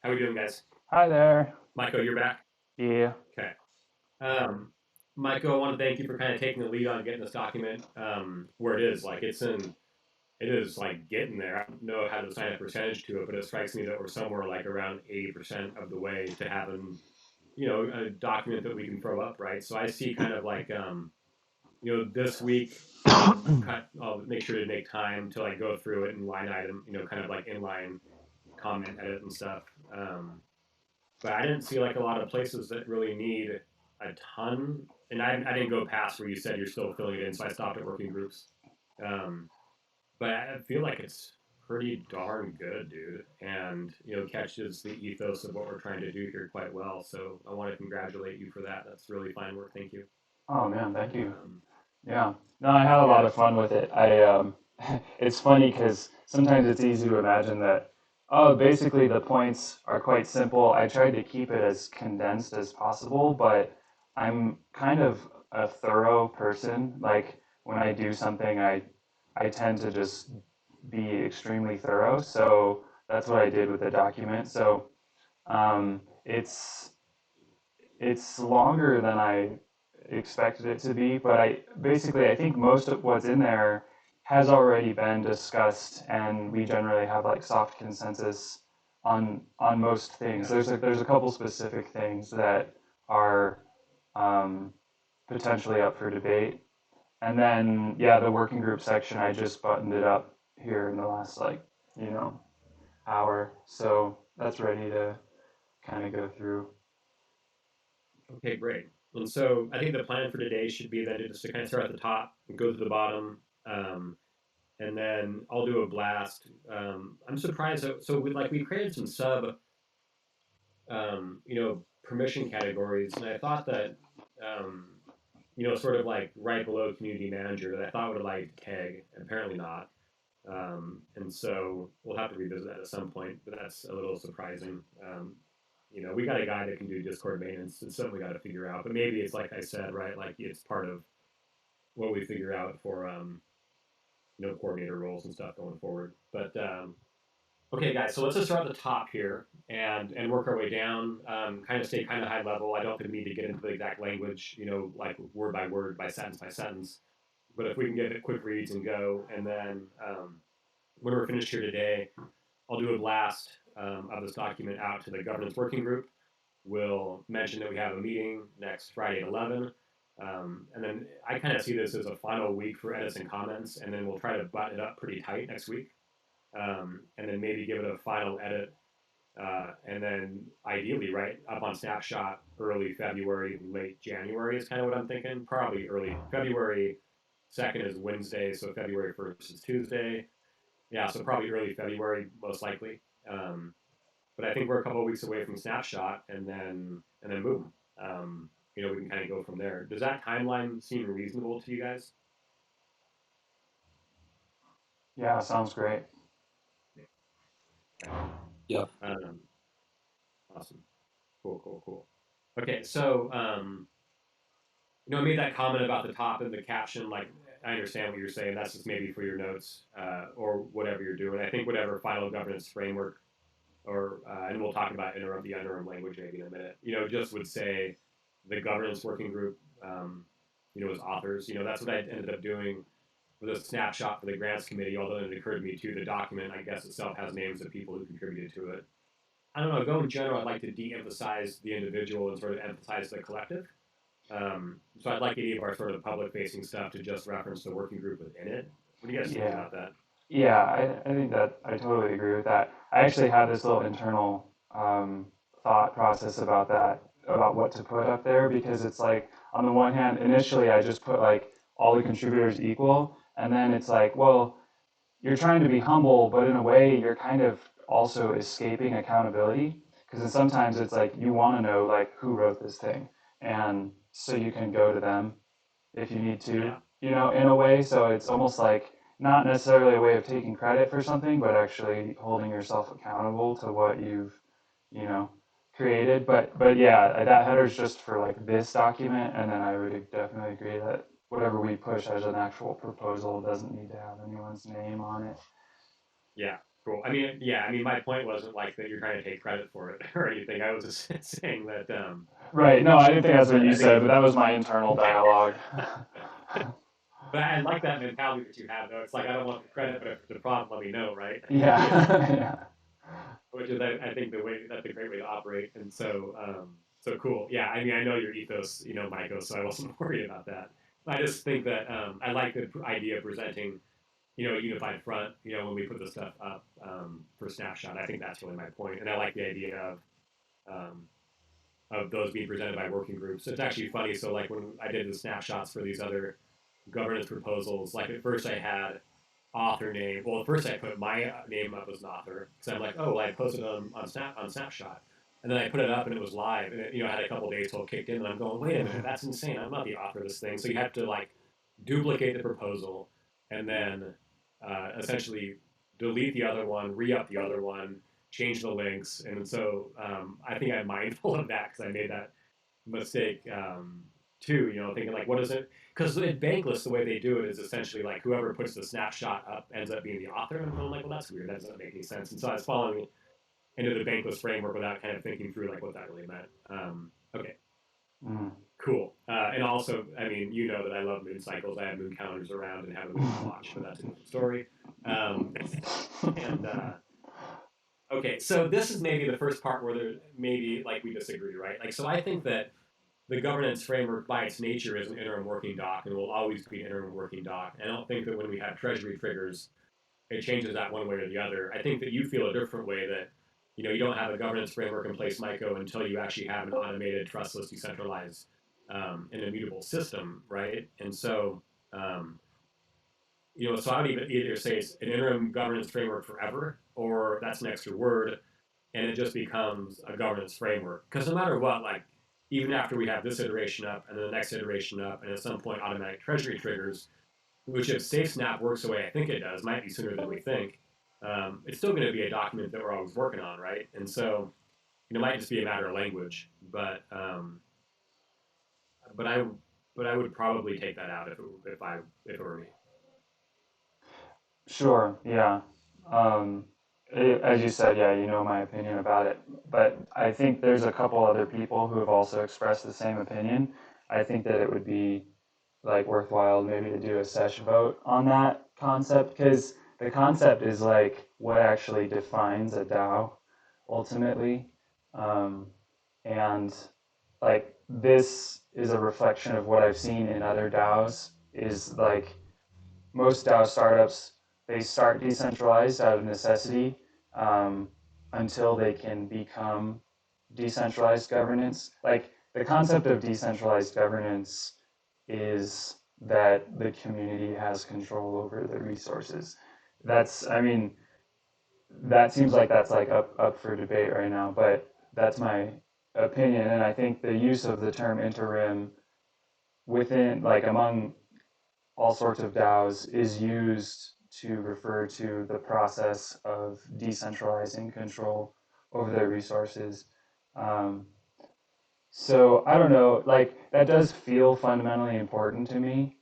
How we doing, guys? Hi there. Michael, you're back. Yeah. Okay. Um, Michael, I want to thank you for kind of taking the lead on getting this document where it is. Like it is like getting there. I don't know how to assign a percentage to it, but it strikes me that we're somewhere like around 80% of the way to having, a document that we can throw up, right? So I see kind of like, this week I'll make sure to make time to like go through it and line item, kind of like inline comment edit and stuff. Um, but I didn't see like a lot of places that really need a ton. And I didn't go past where you said you're still filling it in, so I stopped at working groups. Um, but I feel like it's pretty darn good, dude, and catches the ethos of what we're trying to do here quite well. So I want to congratulate you for that. That's really fine work. Thank you. Oh man, thank you. Um, Yeah. No, I had a lot yeah, of fun with it. It's funny because sometimes it's easy to imagine that. Oh, basically the points are quite simple. I tried to keep it as condensed as possible, but I'm kind of a thorough person. Like when I do something, I tend to just be extremely thorough. So that's what I did with the document. So um, it's it's longer than I expected it to be, but I think most of what's in there has already been discussed, and we generally have like soft consensus on most things. yeah. There's a couple specific things that are um, potentially up for debate, and then yeah, the working group section I just buttoned it up here in the last you know hour, so that's ready to kind of go through. Okay, great. And so I think the plan for today should be then just to kind of start at the top and go to the bottom. And then I'll do a blast. I'm surprised. So we created some sub, permission categories, and I thought that, um, sort of like right below community manager, that I thought would like tag. Apparently not. And so we'll have to revisit that at some point. But that's a little surprising. We got a guy that can do Discord maintenance. It's something we got to figure out. But maybe it's like I said, right? Like it's part of what we figure out for coordinator roles and stuff going forward. But okay, guys, so let's just start at the top here and work our way down. Kind of stay kind of high level. I don't think we need to get into the exact language, like word by word, by sentence. But if we can get it quick reads and go, and then when we're finished here today, I'll do a blast of this document out to the governance working group. We'll mention that we have a meeting next Friday at 11. And then I kind of see this as a final week for edits and comments, and then we'll try to button it up pretty tight next week, and then maybe give it a final edit, and then ideally, right up on snapshot early February, late January is kind of what I'm thinking. Probably early February. Second is Wednesday, so February 1st is Tuesday. Yeah, so probably early February, most likely. Um, but I think we're a couple of weeks away from snapshot, and then boom. We can kind of go from there. Does that timeline seem reasonable to you guys? Yeah, sounds great. Okay. Yep. Um, awesome. Cool, cool, cool. Okay, so I made that comment about the top and the caption. Like, I understand what you're saying. That's just maybe for your notes, or whatever you're doing. I think whatever final governance framework, or and we'll talk about interim the interim language maybe in a minute. Just would say the governance working group, as authors. That's what I ended up doing with a snapshot for the grants committee. Although it occurred to me too, the document I guess itself has names of people who contributed to it. I don't know. Go in general, I'd like to de-emphasize the individual and sort of emphasize the collective. So I'd like any of our sort of public-facing stuff to just reference the working group within it. What do you guys think Yeah. about that? Yeah, I think that I totally agree with that. I actually had this little internal thought process about that, about what to put up there, because it's like, on the one hand, initially I just put like all the contributors equal, and then it's like, well, you're trying to be humble, but in a way, you're kind of also escaping accountability, because sometimes it's like you want to know like who wrote this thing, and so you can go to them if you need to, Yeah, in a way. So it's almost like not necessarily a way of taking credit for something, but actually holding yourself accountable to what you've, you know, created. But yeah, that header's just for like this document, and then I would definitely agree that whatever we push as an actual proposal doesn't need to have anyone's name on it. yeah. Cool. I mean, yeah. I mean, my point wasn't like that you're trying to take credit for it or anything. I was just saying that Right. No, I didn't think that's what that you I think said, it's but that was my internal dialogue. but I like that mentality that you have, though. It's like I don't want the credit, but if it's a problem, let me know, right? Yeah. You know, Yeah. which is I think the way that's a great way to operate. And so so cool. Yeah, I mean I know your ethos, Michael, so I wasn't worried about that. I just think that I like the idea of presenting, a unified front. When we put the stuff up for snapshot, I think that's really my point, and I like the idea um, of those being presented by working groups. It's actually funny. So like when I did the snapshots for these other governance proposals, like at first I had author name. Well, at first I put my name up as an author because I'm like, oh, well, I posted on Snapshot, and then I put it up and it was live, and it had a couple days till it kicked in, and I'm going, wait a minute, that's insane. I'm not the author of this thing. So you have to like duplicate the proposal, and then essentially delete the other one, re-up the other one, change the links, and so I think I'm mindful of that because I made that mistake too. Thinking like, what is it? Because in Bankless, the way they do it is essentially like whoever puts the snapshot up ends up being the author. And I'm going like, well, that's weird. That doesn't make any sense. And so I was following into the Bankless framework without kind of thinking through like what that really meant. Okay, Mm. cool. And also, I mean, that I love moon cycles. I have moon calendars around and have a moon watch, but that's a different story. And okay, so this is maybe the first part where there maybe like we disagree, right? Like, so I think that the governance framework by its nature is an interim working doc and will always be an interim working doc. And I don't think that when we have treasury triggers, it changes that one way or the other. I think that you feel a different way that, you don't have a governance framework in place, Maiko, until you actually have an automated, trustless, decentralized, and immutable system, right? And so, um, so I would even either say it's an interim governance framework forever, or that's an extra word, and it just becomes a governance framework. Because no matter what, like even after we have this iteration up and then the next iteration up, and at some point automatic treasury triggers, which if SafeSnap works the way I think it does, might be sooner than we think. It's still going to be a document that we're always working on, right? And so it might just be a matter of language, but I would probably take that out if it were me. Sure. Yeah. Um, as you said, yeah, you know my opinion about it. But I think there's a couple other people who have also expressed the same opinion. I think that it would be like worthwhile maybe to do a sesh vote on that concept because the concept is like what actually defines a DAO ultimately. Um, and like this is a reflection of what I've seen in other DAOs is like most DAO startups, they start decentralized out of necessity um, until they can become decentralized governance. Like the concept of decentralized governance is that the community has control over the resources. I mean, that seems like that's like up for debate right now, but that's my opinion. And I think the use of the term interim within, like among all sorts of DAOs is used to refer to the process of decentralizing control over their resources. Um, so I don't know, like that does feel fundamentally important to me.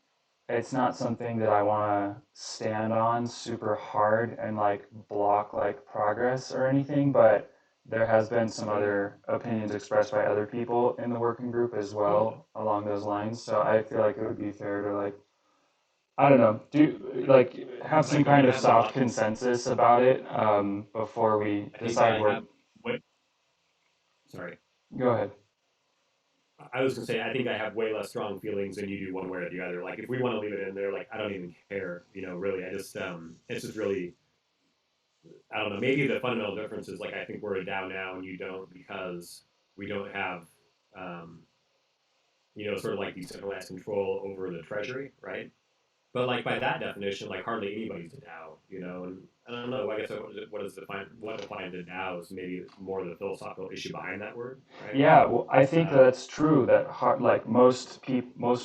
It's not something that I want to stand on super hard and like block like progress or anything, but there has been some other opinions expressed by other people in the working group as well along those lines. So I feel like it would be fair to like I don't know, do like have some Like I kind of have a soft lot. consensus about it before we I think that decide I what. have. What? Sorry. Go ahead. I was gonna say I think I have way less strong feelings than you do one way or the other. Like if we want to leave it in there, like I don't even care. Really, I just it's just really I don't know. Maybe the fundamental difference is like I think we're a DAO now and you don't because we don't have um, sort of like decentralized control over the treasury, right? But like by that definition, like hardly anybody's a DAO. And I don't know. I guess what defines a DAO is maybe more the philosophical issue behind that word, right? Yeah, well, I think Uh, that's true. That like most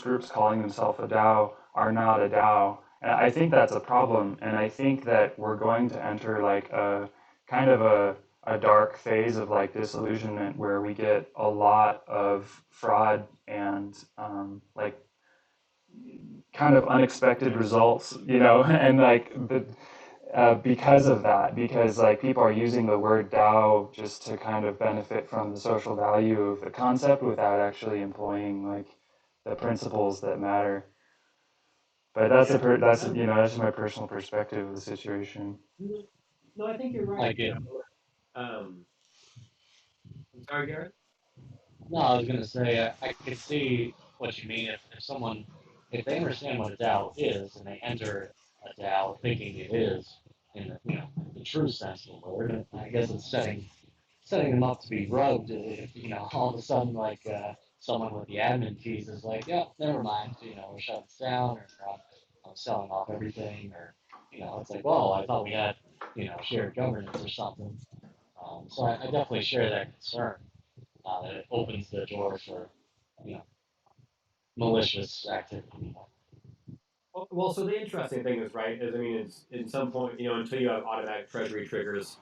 groups calling themselves a DAO are not a DAO, and I think that's a problem. And I think that we're going to enter like a kind of a dark phase of like disillusionment where we get a lot of fraud and like kind of unexpected results, and like because of that, because like people are using the word DAO just to kind of benefit from the social value of the concept without actually employing like the principles that matter. But Yeah. that's No, that's just my personal perspective of the situation. no, I think you're right. Like it. I'm sorry, Garrett. No, I was gonna say I could see what you mean if someone if they understand what a DAO is and they enter a DAO thinking it is in the the true sense of the word, I guess it's setting them up to be rugged if all of a sudden like someone with the admin keys is like, yeah, never mind, we're shutting this down or I'm selling off everything or it's like, well, I thought we had shared governance or something. So I definitely share that concern that it opens the door for you know malicious activity. Well, so the interesting thing is, right, is I mean, it's in some point, until you have automatic treasury triggers.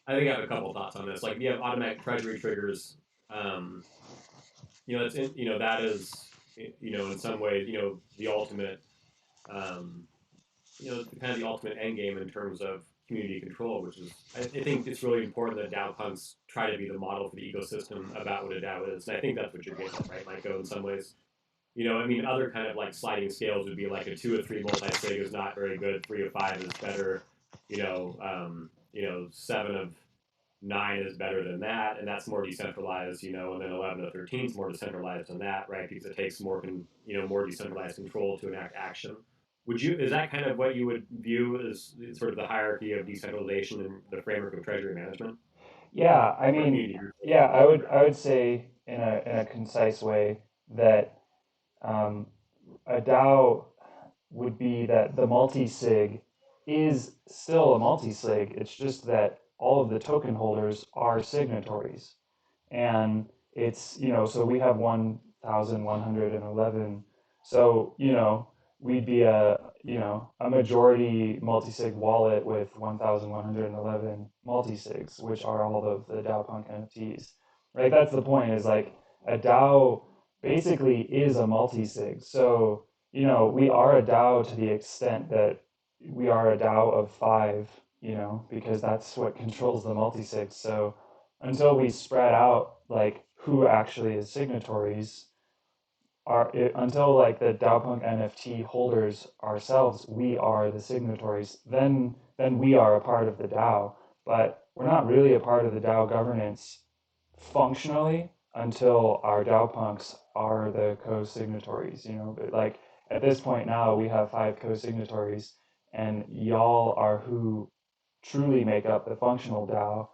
I think I have a couple thoughts on this. Like, you have automatic treasury triggers. Um, that is, in some ways, the ultimate, um, kind of the ultimate end game in terms of community control, which is, I think it's really important that DAO punks try to be the model for the ecosystem about what a DAO is. And I think that's what you're getting at, right, Michael, in some ways. I mean, other kind of like sliding scales would be like a 2 of 3 multi-sig is not very good. 3 of 5 is better. 7 of 9 is better than that, and that's more decentralized. And then 11 of 13 is more decentralized than that, right? Because it takes more decentralized control to enact action. Is that kind of what you would view as sort of the hierarchy of decentralization in the framework of treasury management Yeah, I or mean, community yeah, control? I would say in a concise way that um, a DAO would be that the multi-sig is still a multi-sig. It's just that all of the token holders are signatories. And it's, so we have 1,111. So, we'd be a majority multi-sig wallet with 1,111 multi-sigs, which are all of the DAO Punk NFTs. Right? That's the point is like a DAO basically is a multi-sig. So, we are a DAO to the extent that we are a DAO of five, because that's what controls the multi-sig. So until we spread out like who actually is signatories, until like the DAO NFT holders ourselves, we are the signatories. Then we are a part of the DAO, but we're not really a part of the DAO governance functionally until our DAO punks are the co-signatories. But like at this point now, we have five co-signatories, and y'all are who truly make up the functional DAO.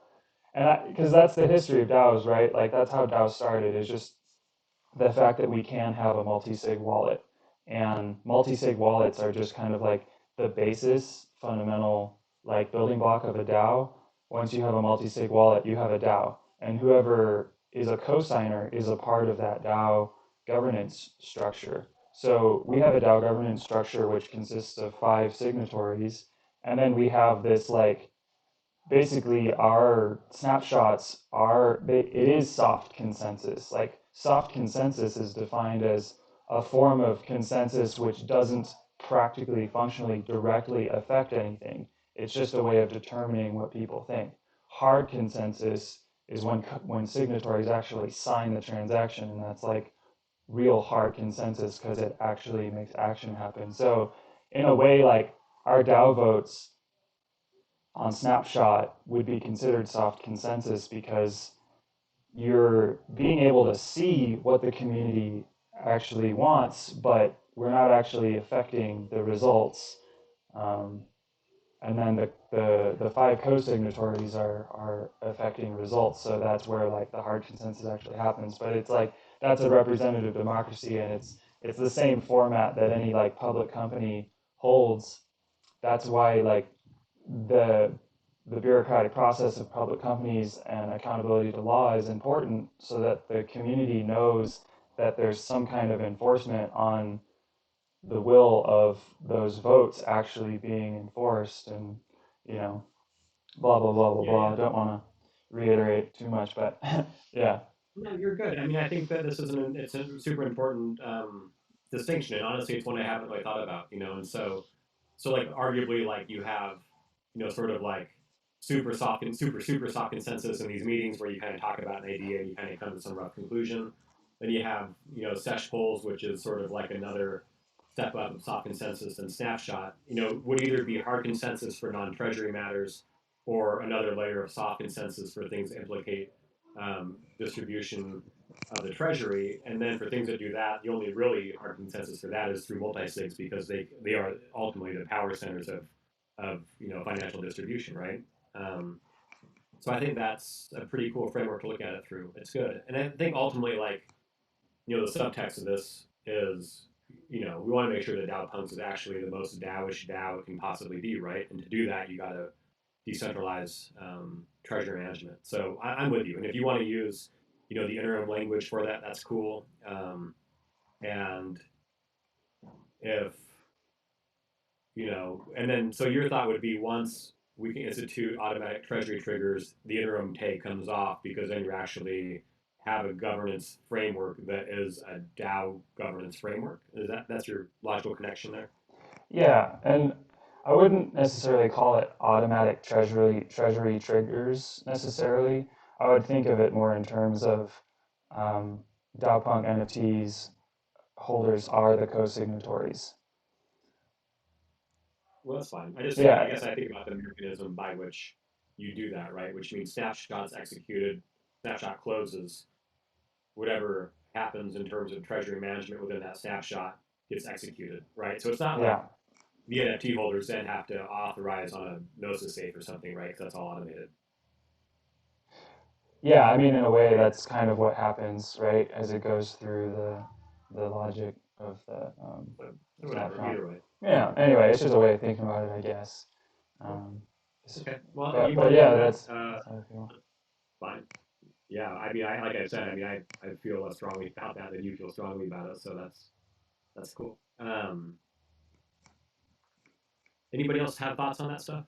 And because that's the history of DAOs, right? Like that's how DAOs started. Is just the fact that we can have a multi-sig wallet, and multi-sig wallets are just kind of like the basis, fundamental like building block of a DAO. Once you have a multi-sig wallet, you have a DAO, and whoever is a cosigner is a part of that DAO governance structure. So we have a DAO governance structure which consists of five signatories, and then we have this like basically our snapshots it is soft consensus. Like soft consensus is defined as a form of consensus which doesn't practically functionally directly affect anything. It's just a way of determining what people think. Hard consensus is when signatories actually sign the transaction, and that's like real hard consensus because it actually makes action happen. So in a way, like our DAO votes on Snapshot would be considered soft consensus because you're being able to see what the community actually wants, but we're not actually affecting the results. Um, and then the five co-signatories are affecting results. So that's where like the hard consensus actually happens. But it's like that's a representative democracy, and it's the same format that any like public company holds. That's why like the the bureaucratic process of public companies and accountability to law is important so that the community knows that there's some kind of enforcement on the will of those votes actually being enforced, and you know blah blah blah blah Yeah, blah. I yeah. don't want to reiterate too much, but yeah. No, you're good. I mean, I think that this is it's a super important distinction, and honestly, it's one I haven't really thought about. And so like arguably, like you have, sort of like super soft consensus in these meetings where you kind of talk about an idea and you kind of come to some rough conclusion. Then you have, sesh polls, which is sort of like another step up of soft consensus, and snapshot, would either be hard consensus for non-treasury matters or another layer of soft consensus for things that implicate distribution of the treasury. And then for things that do that, the only really hard consensus for that is through multi-sigs, because they are ultimately the power centers of financial distribution, right? Um, so I think that's a pretty cool framework to look at it through. It's good, and I think ultimately, like, the subtext of this is, we want to make sure that DAO Punks is actually the most DAOish DAO it can possibly be, right? And to do that, you got to decentralize treasury management. So I'm with you. And if you want to use, the interim language for that, that's cool. And if, and then so your thought would be, once we can institute automatic treasury triggers, the interim take comes off, because then you actually have a governance framework that is a DAO governance framework. That's your logical connection there? Yeah, and I wouldn't necessarily call it automatic treasury triggers necessarily. I would think of it more in terms of DAO Punk NFTs holders are the co-signatories. Well, that's fine. I Yeah, guess I think about the mechanism by which you do that, right? Which means snapshot's executed, snapshot closes, whatever happens in terms of treasury management within that snapshot gets executed, right? So it's not like yeah, the NFT holders then have to authorize on a Gnosis safe or something, right? Because that's all automated. yeah. I mean, in a way, that's kind of what happens, right, as it goes through the logic of the But whatever, snapshot. either way. Yeah. Anyway, it's just a way of thinking about it, I guess. Cool. Um, Okay. Well, if but you but want to do yeah, that, that's how I feel. fine. Yeah, I mean, like I said, I mean, I feel less strongly about that than you feel strongly about it, so that's cool. Anybody else have thoughts on that stuff?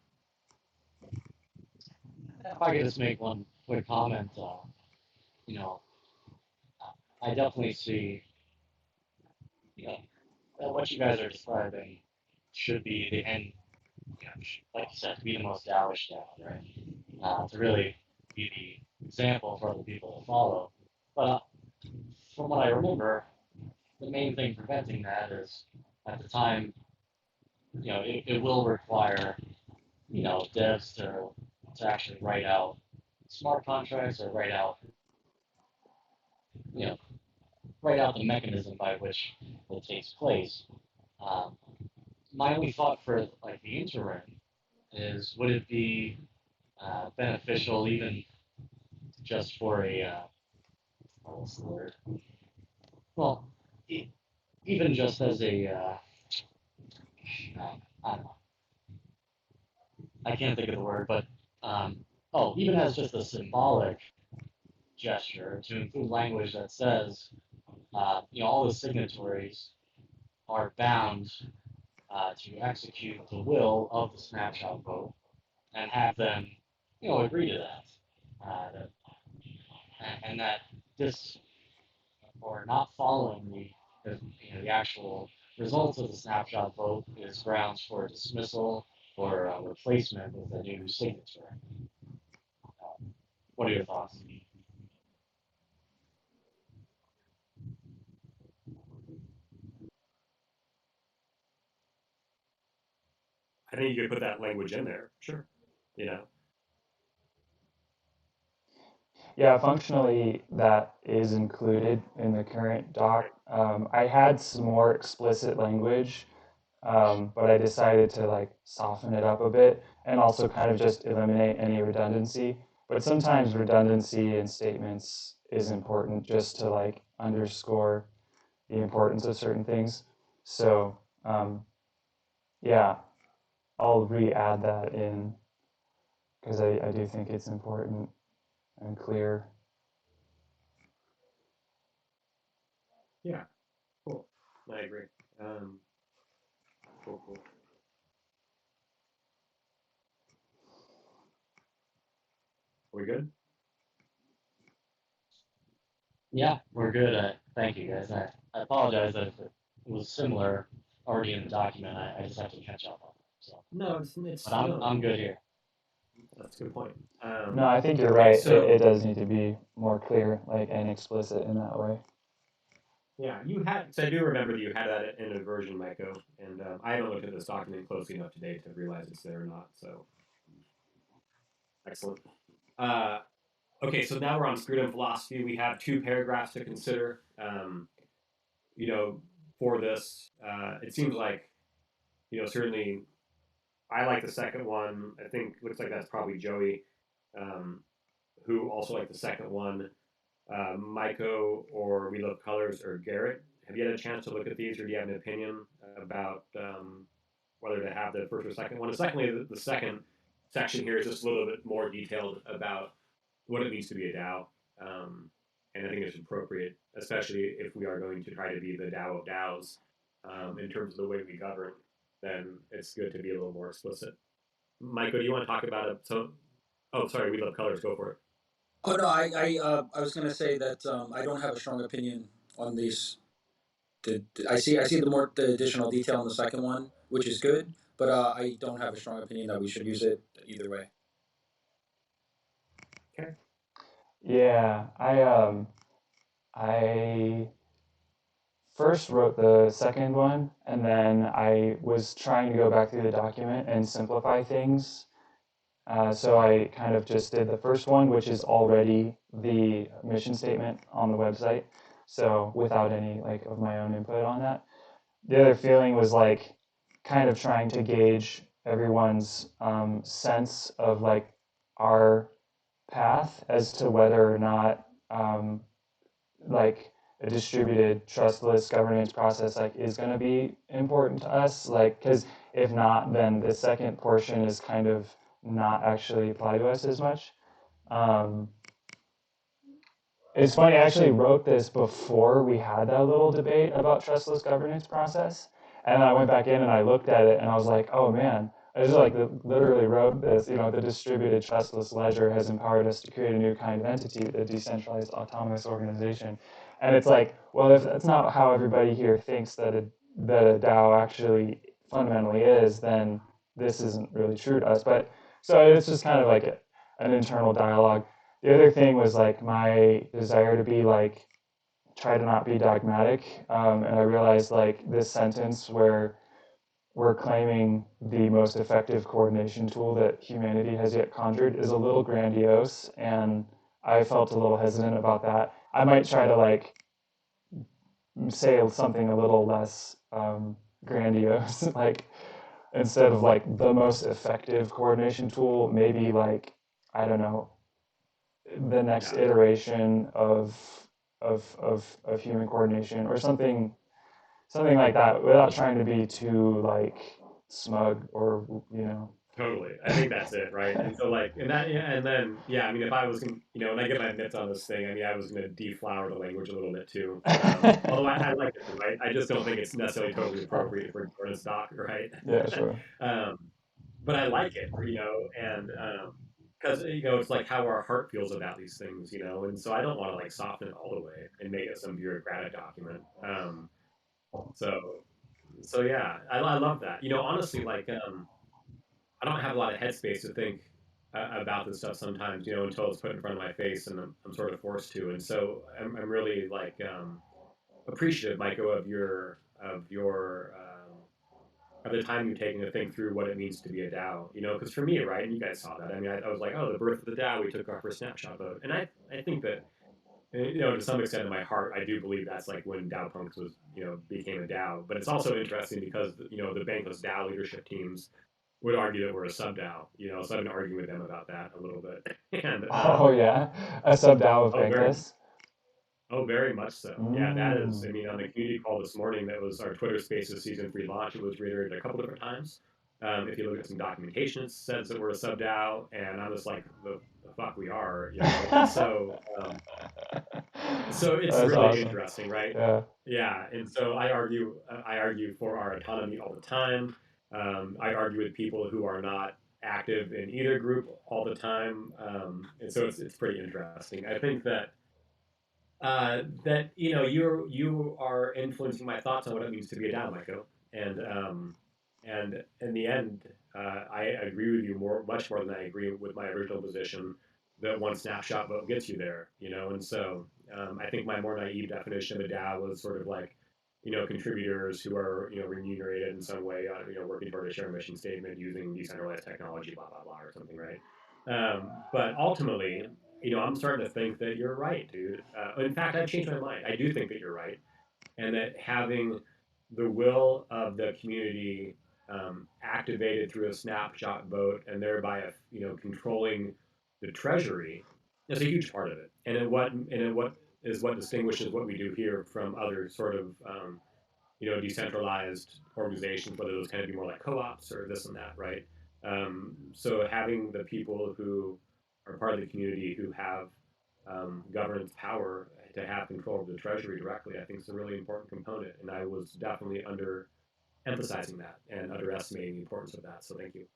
If I could just make one quick comment, you know, I definitely see, you know, that what you guys are describing should be the end, like you said, to be the most Taoish Tao, right? To really be the example for other people to follow. But from what I remember, the main thing preventing that is at the time, it will require, devs to actually write out smart contracts or you know, write out the mechanism by which it takes place. Um, my only thought for like the interim is, would it be beneficial even just for a what's the word? Well, e- even just as a I don't know, I can't think of the word, but even as just a symbolic gesture to include language that says, all the signatories are bound to execute the will of the snapshot vote and have them, agree to that. And that this, or not following the actual results of the snapshot vote is grounds for dismissal or replacement with a new signature. What are your thoughts? I think you could put that language in there, sure. You know, Yeah, functionally, that is included in the current doc. I had some more explicit language, but I decided to like soften it up a bit and also kind of just eliminate any redundancy. But sometimes redundancy in statements is important just to like underscore the importance of certain things. So yeah, I'll re-add that in because I do think it's important and clear. yeah, cool. I agree. Um, cool. Are we good? Yeah, we're good. Thank you, guys. I apologize that if it was similar already in the document, I just have to catch up on. So, No, it's but I'm no. I'm good here. That's a good point. No, I think you're Okay, right. It so does need to be more clear, like, and explicit in that way. yeah, you had. So I do remember that you had that in a version, Maiko, and I haven't looked at this document closely enough today to realize it's there or not. So excellent. Uh, okay, so now we're on screwed in philosophy. We have two paragraphs to consider. You know, for this, it seems like certainly I like the second one. I think looks like that's probably Joey, um, who also liked the second one. Maiko or We Love Colors or Garrett. Have you had a chance to look at these, or do you have an opinion about whether to have the first or second one? And secondly, the second section here is just a little bit more detailed about what it means to be a DAO. And I think it's appropriate, especially if we are going to try to be the DAO of DAOs in terms of the way we govern, then it's good to be a little more explicit. Michael, do you want to talk about it? So, oh, sorry, We Love Colors. Go for it. Oh no, I was gonna say that I don't have a strong opinion on these. I see the additional detail in the second one, which is good, but I don't have a strong opinion that we should use it either way. Okay. Yeah, I first wrote the second one, and then I was trying to go back through the document and simplify things. So I kind of just did the first one, which is already the mission statement on the website. So without any like of my own input on that. The other feeling was like kind of trying to gauge everyone's sense of like our path as to whether or not like a distributed trustless governance process like is going to be important to us, like because if not, then the second portion is kind of not actually apply to us as much. um, it's funny, I actually wrote this before we had that little debate about trustless governance process. And I went back in and I looked at it and I was like, oh man, I just like literally wrote this, the distributed trustless ledger has empowered us to create a new kind of entity, the decentralized autonomous organization. And it's like, well, if that's not how everybody here thinks that a DAO actually fundamentally is, then this isn't really true to us. But so it's just kind of like an internal dialogue. The other thing was like my desire to be like try to not be dogmatic, and I realized like this sentence where we're claiming the most effective coordination tool that humanity has yet conjured is a little grandiose, and I felt a little hesitant about that. I might try to like say something a little less grandiose, like instead of like the most effective coordination tool, maybe like I don't know, the next Yeah. iteration of human coordination or something like that, without trying to be too like smug or Totally. I think that's it, right? And so like and that yeah, and then yeah, I mean if I was when I get my mitts on this thing, I mean I was gonna deflower the language a little bit too. Although I like it, right? I just don't think it's necessarily totally appropriate for Jordan's doc, right? Yeah, sure. um, but I like it, and because it's like how our heart feels about these things, and so I don't want to like soften it all the way and make it some bureaucratic document. So so yeah, I love that. Honestly, like I don't have a lot of headspace to think about this stuff sometimes, until it's put in front of my face and I'm sort of forced to. And so I'm really like appreciative, Michael, of the time you've taken to think through what it means to be a DAO. Because for me, right, and you guys saw that. I mean, I was like, oh, the birth of the DAO. We took our first snapshot of it, and I think that to some extent in my heart, I do believe that's like when DAO Punks was became a DAO. But it's also interesting because the Bankless DAO leadership teams would argue that we're a sub DAO. So I've been arguing with them about that a little bit. And Oh yeah, a sub DAO of oh, very Bankless. Oh, very much so. Yeah, that is. I Mm. mean, on the community call this morning, that was our Twitter Spaces season 3 launch. It was reiterated a couple different times. If you look at some documentation, it says that we're a sub DAO, and I'm just like, the fuck we are, And so it's That's really awesome. interesting, right? Yeah. Yeah, and so I argue for our autonomy all the time. I argue with people who are not active in either group all the time, and so it's pretty interesting. I think that you are influencing my thoughts on what it means to be a DAO, Michael. And And in the end, I agree with you much more than I agree with my original position that one snapshot vote gets you there, And so I think my more naive definition of a DAO was sort of like, contributors who are, remunerated in some way, working toward a shared mission statement using decentralized technology, blah, blah, blah, or something, right? But ultimately, I'm starting to think that you're right, dude. In fact, I've changed my mind. I do think that you're right, and that having the will of the community activated through a snapshot vote and thereby controlling the treasury is a huge part of it. And what is what distinguishes what we do here from other sort of decentralized organizations, whether those kind of be more like co-ops or this and that, right? So having the people who are part of the community who have governance power to have control of the treasury directly, I think is a really important component. And I was definitely under emphasizing that and underestimating the importance of that. So thank you.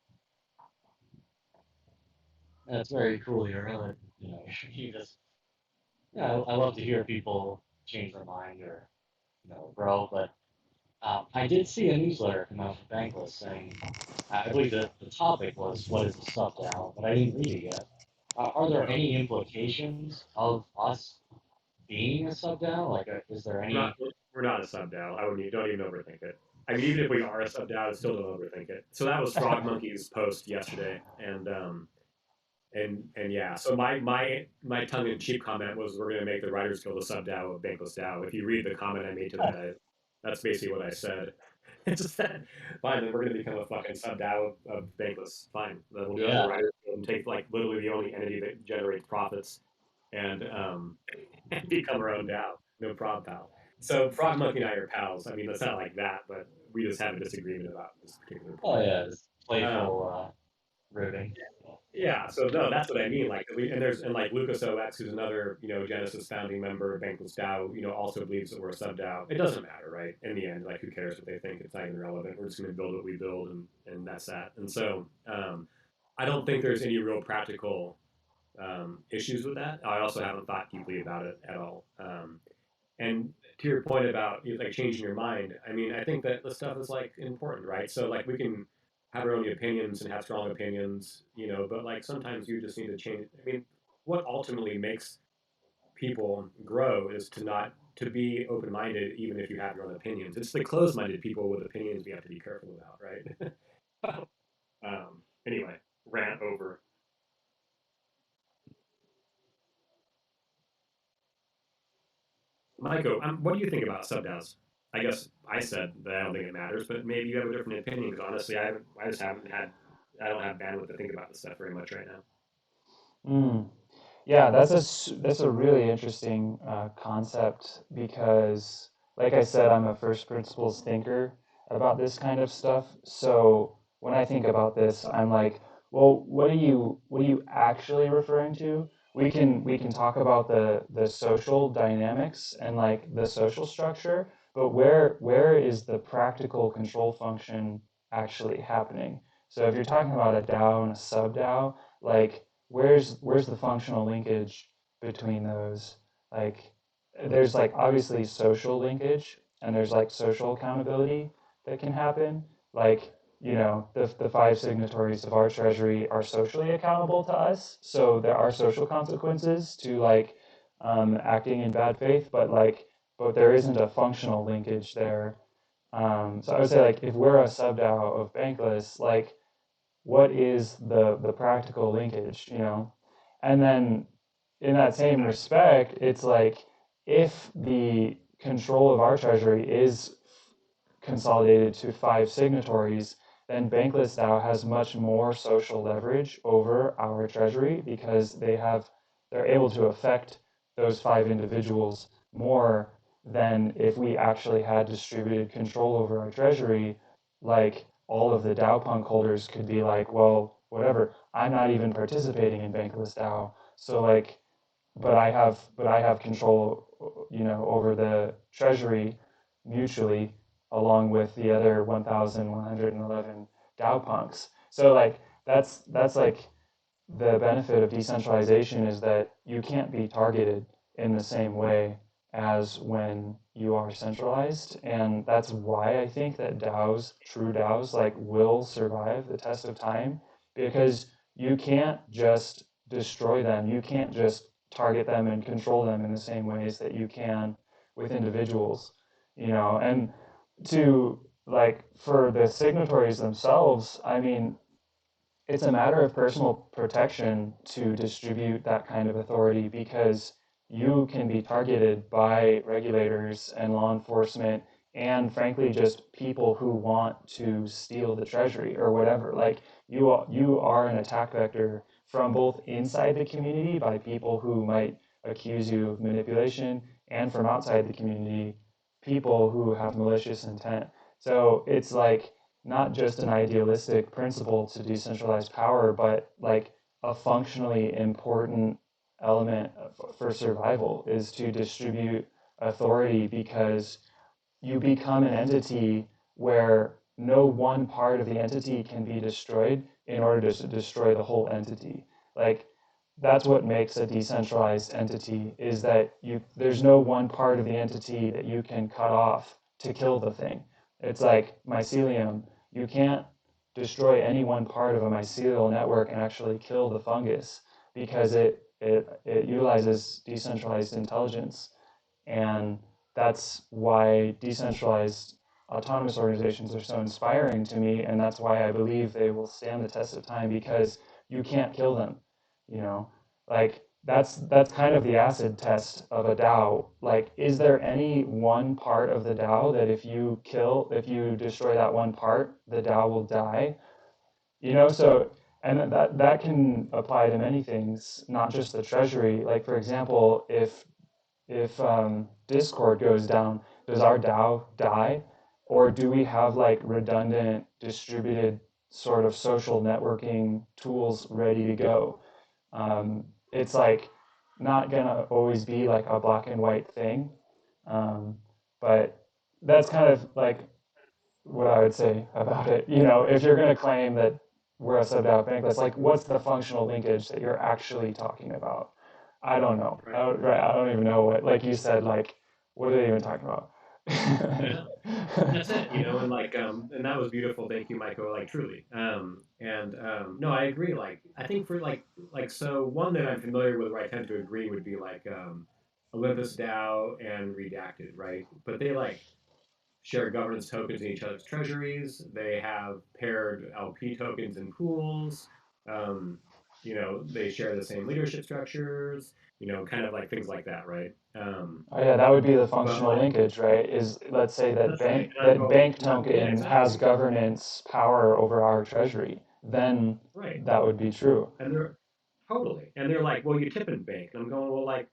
That's very cool. You're really, you just, I love to hear people change their mind or, grow. But I did see a newsletter come out from Bankless saying, I believe that the topic was what is a sub DAO, but I didn't read it yet. Are there any implications of us being a sub DAO? Like, is there We're not any? we're not a sub DAO. I wouldn't don't even overthink it. I mean, even if we are a sub DAO, still don't overthink it. So that was Frog Monkey's post yesterday, and yeah. So my tongue in cheek comment was we're going to make the Writers Guild a sub DAO of Bankless DAO. If you read the comment I made to that, that's basically what I said. It's just that fine, then we're going to become a fucking sub DAO of Bankless. Fine, then we'll do it as a Yeah, Writers Guild and take like literally the only entity that generates profits and and become our own DAO. No problem, pal. So Frog Monkey and I are pals. I mean, it's not like that, but we just have a disagreement about this particular oh point. yeah, it's Um, playful ribbing. yeah, so no, that's what I mean. Like, and like Lucas OX, who's another Genesis founding member of Bankless DAO, also believes that we're a sub DAO. It doesn't matter, right? In the end, like, who cares what they think? It's not even relevant. We're just going to build what we build, and that's that. And so, I don't think there's any real practical issues with that. I also haven't thought deeply about it at all. And to your point about like changing your mind, I mean, I think that the stuff is like important, right? So like we can have our own opinions and have strong opinions, but like sometimes you just need to change. I mean, what ultimately makes people grow is to be open minded, even if you have your own opinions. It's the closed minded people with opinions we have to be careful about, right? Anyway, rant over. Michael, what do you think about sub DAOs? I guess I said that I don't think it matters, but maybe you have a different opinion. Because honestly, I just haven't had, I don't have bandwidth to think about this stuff very much right now. Mm. Yeah, that's a really interesting concept because, like I said, I'm a first principles thinker about this kind of stuff. So when I think about this, I'm like, well, what are you actually referring to? We can talk about the social dynamics and like the social structure, but where is the practical control function actually happening? So if you're talking about a DAO and a sub DAO, like where's the functional linkage between those? Like there's like obviously social linkage and there's like social accountability that can happen. Like, the five signatories of our treasury are socially accountable to us. So there are social consequences to like acting in bad faith, but there isn't a functional linkage there. So I would say like if we're a sub DAO of Bankless, like what is the practical linkage, and then in that same respect it's like if the control of our treasury is consolidated to five signatories, then Bankless DAO has much more social leverage over our treasury because they're able to affect those five individuals more than if we actually had distributed control over our treasury. Like all of the DAO punk holders could be like, well, whatever, I'm not even participating in Bankless DAO. So like, but I have control, over the treasury mutually along with the other 1,111 DAO punks. So like that's like the benefit of decentralization is that you can't be targeted in the same way as when you are centralized. And that's why I think that DAOs, true DAOs, like will survive the test of time, because you can't just destroy them. You can't just target them and control them in the same ways that you can with individuals, and to like for the signatories themselves, I mean, it's a matter of personal protection to distribute that kind of authority because you can be targeted by regulators and law enforcement and frankly just people who want to steal the treasury or whatever. Like you are an attack vector from both inside the community by people who might accuse you of manipulation and from outside the community people who have malicious intent. So it's like not just an idealistic principle to decentralize power, but like a functionally important element for survival is to distribute authority because you become an entity where no one part of the entity can be destroyed in order to destroy the whole entity. Like that's what makes a decentralized entity is that there's no one part of the entity that you can cut off to kill the thing. It's like mycelium. You can't destroy any one part of a mycelial network and actually kill the fungus because it utilizes decentralized intelligence. And that's why decentralized autonomous organizations are so inspiring to me. And that's why I believe they will stand the test of time because you can't kill them. You know, like that's kind of the acid test of a DAO. Like, is there any one part of the DAO that if you destroy that one part, the DAO will die? So and that can apply to many things, not just the treasury. Like for example, if Discord goes down, does our DAO die? Or do we have like redundant, distributed sort of social networking tools ready to go? It's like not gonna always be like a black and white thing. Um, but that's kind of like what I would say about it. If you're gonna claim that we're a sub-DAO bank, that's like, what's the functional linkage that you're actually talking about? I don't know. Right. I don't even know what, like you said, like, what are they even talking about? Yeah. And that's it, and like, and that was beautiful. Thank you, Michael. Like, truly. And no, I agree. Like, I think for so one that I'm familiar with, where I tend to agree, would be like Olympus DAO and Redacted, right? But they like share governance tokens in each other's treasuries. They have paired LP tokens in pools. Um, they share the same leadership structures. Kind of like things like that, right? Oh yeah, that would be the But functional like, linkage, right? Is let's say that that's right. bank And I'm that going, bank yeah, token has exactly, governance power over our treasury, then right. that would be true. And they're totally, and they're like, well, you tip in bank, and I'm going, well, like,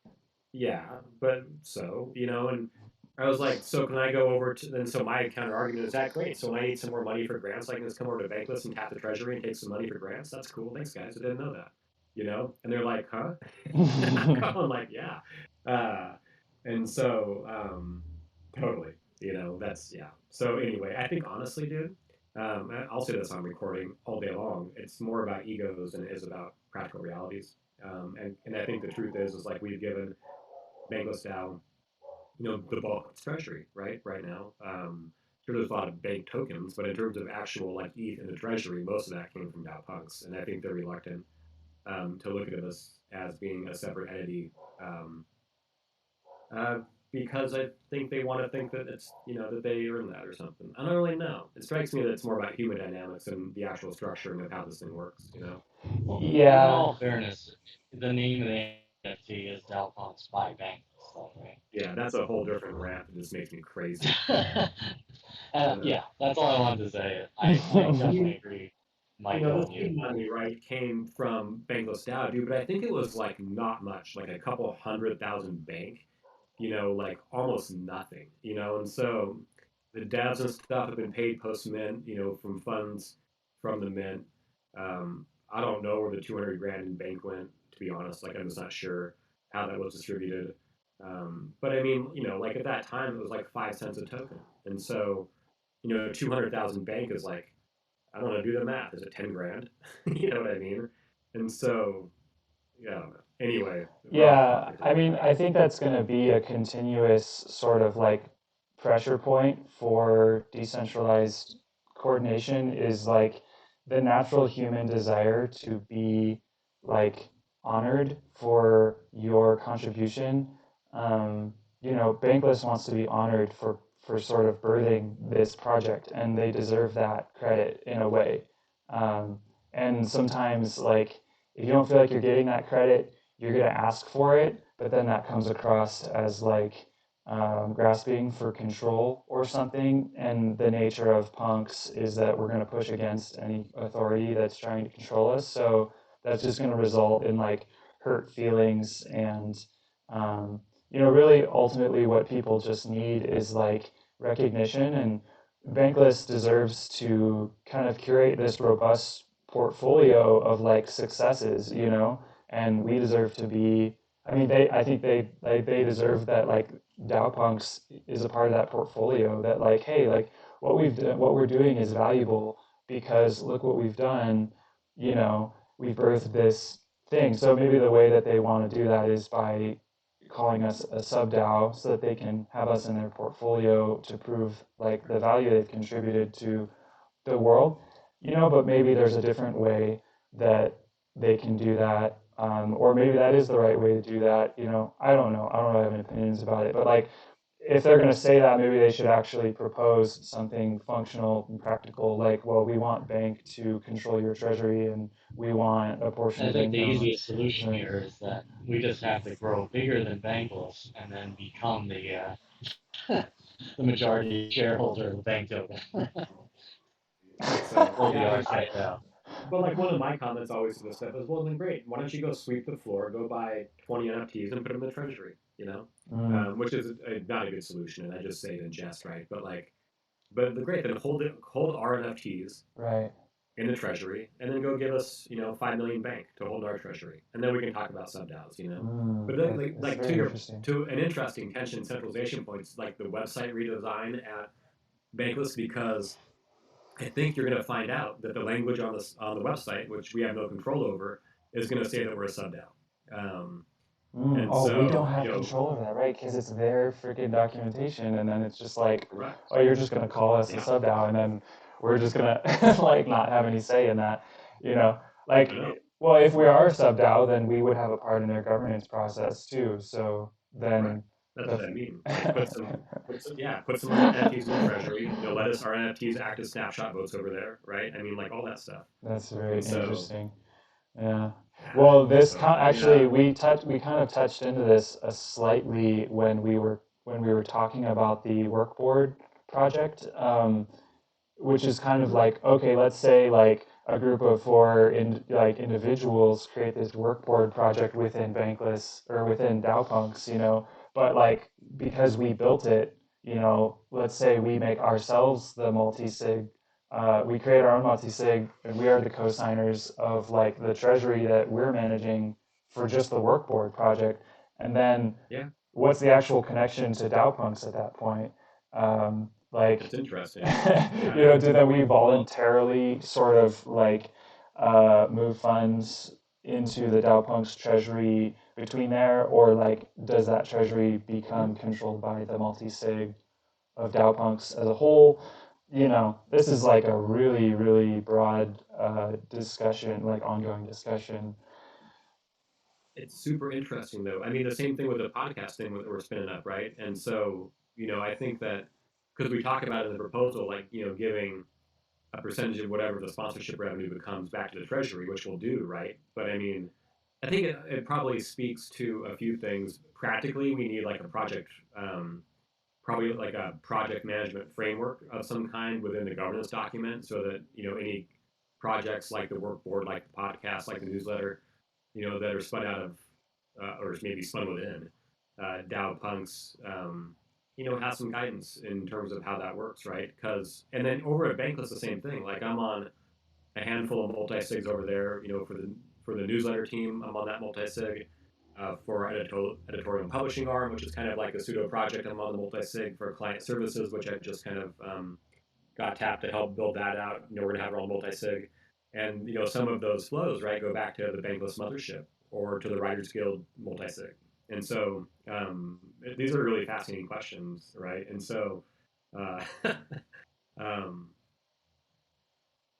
yeah, but so, and I was like, so can I go over to, then so my counter argument is that great. So when I need some more money for grants, I can just come over to Bankless and tap the treasury and take some money for grants. That's cool. Thanks, guys. I didn't know that. And they're like, huh? I'm going like, yeah. Uh, and so, totally, that's, yeah. So anyway, I think honestly, dude, I'll say this on recording all day long. It's more about egos than it is about practical realities. And I think the truth is like we've given Bankless DAO, the bulk of its treasury, right now. Sure, there's a lot of bank tokens, but in terms of actual like ETH in the treasury, most of that came from DAO punks, and I think they're reluctant to look at us as being a separate entity, um, uh, because I think they want to think that it's that they earn that or something. I don't really know. It strikes me that it's more about human dynamics and the actual structuring of how this thing works. Well, in Yeah, all fairness, the name of the NFT is Dalphonse by Bank stuff, right? Yeah, that's a whole different rant that just makes me crazy. Uh, Yeah, that's all I wanted to say. I definitely agree, Micah, the on you. seed money, right, came from Bankless DAO, dude, but I think it was like not much, like a couple 100,000 bank, like almost nothing, and so the devs and stuff have been paid post mint, from funds from the mint. I don't know where the 200 grand in bank went, to be honest. Like, I'm just not sure how that was distributed. But I mean, like at that time, it was like 5 cents a token. And so, 200,000 bank is like, I don't want to do the math. Is it 10 grand? You know what I mean? And so, yeah, I don't know. Anyway, we're off Yeah, topic a I little mean, bit. I think that's going to be a continuous sort of like pressure point for decentralized coordination is like the natural human desire to be like honored for your contribution. Bankless wants to be honored for sort of birthing this project, and they deserve that credit in a way. Um, and sometimes, like, if you don't feel like you're getting that credit, you're going to ask for it, but then that comes across as like grasping for control or something. And the nature of punks is that we're going to push against any authority that's trying to control us. So that's just going to result in like hurt feelings and, really ultimately what people just need is like recognition. And Bankless deserves to kind of curate this robust portfolio of like successes, and we deserve to be. I mean, I think they deserve that. Like DAO Punks is a part of that portfolio. That like, hey, like what we're doing is valuable because look what we've done. We've birthed this thing. So maybe the way that they want to do that is by calling us a sub DAO, so that they can have us in their portfolio to prove like the value they've contributed to the world, but maybe there's a different way that they can do that. Or maybe that is the right way to do that. I don't know. I don't really have any opinions about it. But like, if they're going to say that, maybe they should actually propose something functional and practical. Like, well, we want bank to control your treasury, and we want a portion I of think the income. easiest solution Right. here is that we just have to grow bigger than Bankless and then become the majority shareholder of the bank token. So We'll yeah, be I our mean, sub DAO. but like one of my comments always to this stuff is, well, then great. Why don't you go sweep the floor, go buy 20 NFTs and put them in the treasury? Mm, Which is not a good solution, and I just say it in jest, right? But the great then hold our NFTs right. in the treasury, and then go give us 5 million bank to hold our treasury, and then we can talk about sub DAOs. But then, That's like very interesting. to an interesting tension centralization points, like the website redesign at Bankless, because I think you're going to find out that the language on the website, which we have no control over, is going to say that we're a sub DAO. And Oh, we don't so, have control over that, right? Because it's their freaking documentation, and then it's just like, correct. oh, you're just gonna call us a Yeah, sub DAO, and then we're just gonna like not have any say in that, you know? I Like, know. well, if we are a sub DAO, then we would have a part in their governance process too. So Correct. then That's the what I mean. Like put some NFTs in the treasury. Let us our NFTs act as snapshot votes over there, right? I mean, like all that stuff. that's very And so, interesting. Yeah. Well, yeah, actually we kind of touched into this slightly when we were talking about the work board project, which is kind of mhm, like, okay, let's say like a group of four like individuals create this work board project within Bankless or within DAOpunks, but like because we built it, let's say we make ourselves the multi-sig, we create our own multi-sig, and we are the co-signers of like the treasury that we're managing for just the work board project, and then yeah, what's the actual connection to DAOpunks at that point? it's Like, interesting. do that we Well, voluntarily sort of like move funds into the DAOpunks treasury between there, or like does that treasury become controlled by the multi-sig of DAOpunks as a whole? This is like a really, really broad discussion, like ongoing discussion. it's super interesting though. I mean, the same thing with the podcast thing that we're spinning up, right? And so, I think that because we talk about it in the proposal, like, giving a percentage of whatever the sponsorship revenue becomes back to the treasury, which we'll do, right? But I mean, I think it probably speaks to a few things. Practically, we need like a project, probably like a project management framework of some kind within the governance document, so that any projects like the work board, like the podcast, like the newsletter, that are spun out of, or maybe spun within DAO Punks, have some guidance in terms of how that works, right? And then over at Bankless, the same thing. Like I'm on a handful of multi-sigs over there, for the newsletter team. I'm on that multi-sig. For our editorial and publishing arm, which is kind of like a pseudo project. I'm on the multi-sig for client services, which I just kind of got tapped to help build that out. We're going to have our own multi-sig. And, some of those flows, right, go back to the Bankless mothership. or to the Writers Guild multisig? And so these are really fascinating questions, right? And so, uh, um,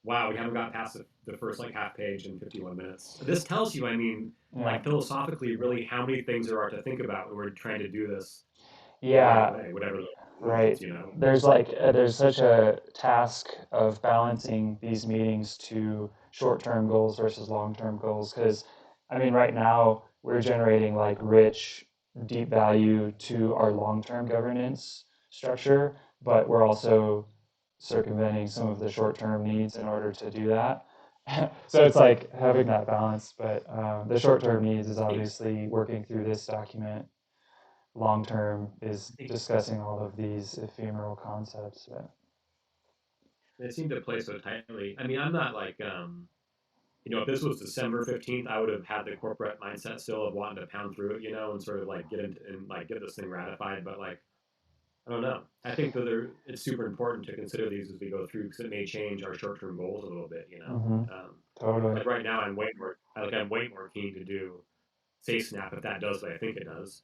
wow, we haven't got past the first like half page in 51 minutes. This tells you, I mean, like philosophically, really how many things there are to think about when we're trying to do this the right way, whatever the right. is, you know. There's there's such a task of balancing these meetings to short-term goals versus long-term goals, because I mean right now we're generating like rich, deep value to our long-term governance structure, but we're also circumventing some of the short-term needs in order to do that. So it's like having that balance, but the short-term needs is obviously working through this document. Long term is discussing all of these ephemeral concepts. But they seem to play so tightly. I mean, I'm not like, you know, if this was December 15th, I would have had the corporate mindset still of wanting to pound through it, you know, and sort of like get into and like get this thing ratified. But like, I don't know. I think that it's super important to consider these as we go through because it may change our short-term goals a little bit, you know. totally. Like right now, I'm way more keen to do Say Snap if that does what I think it does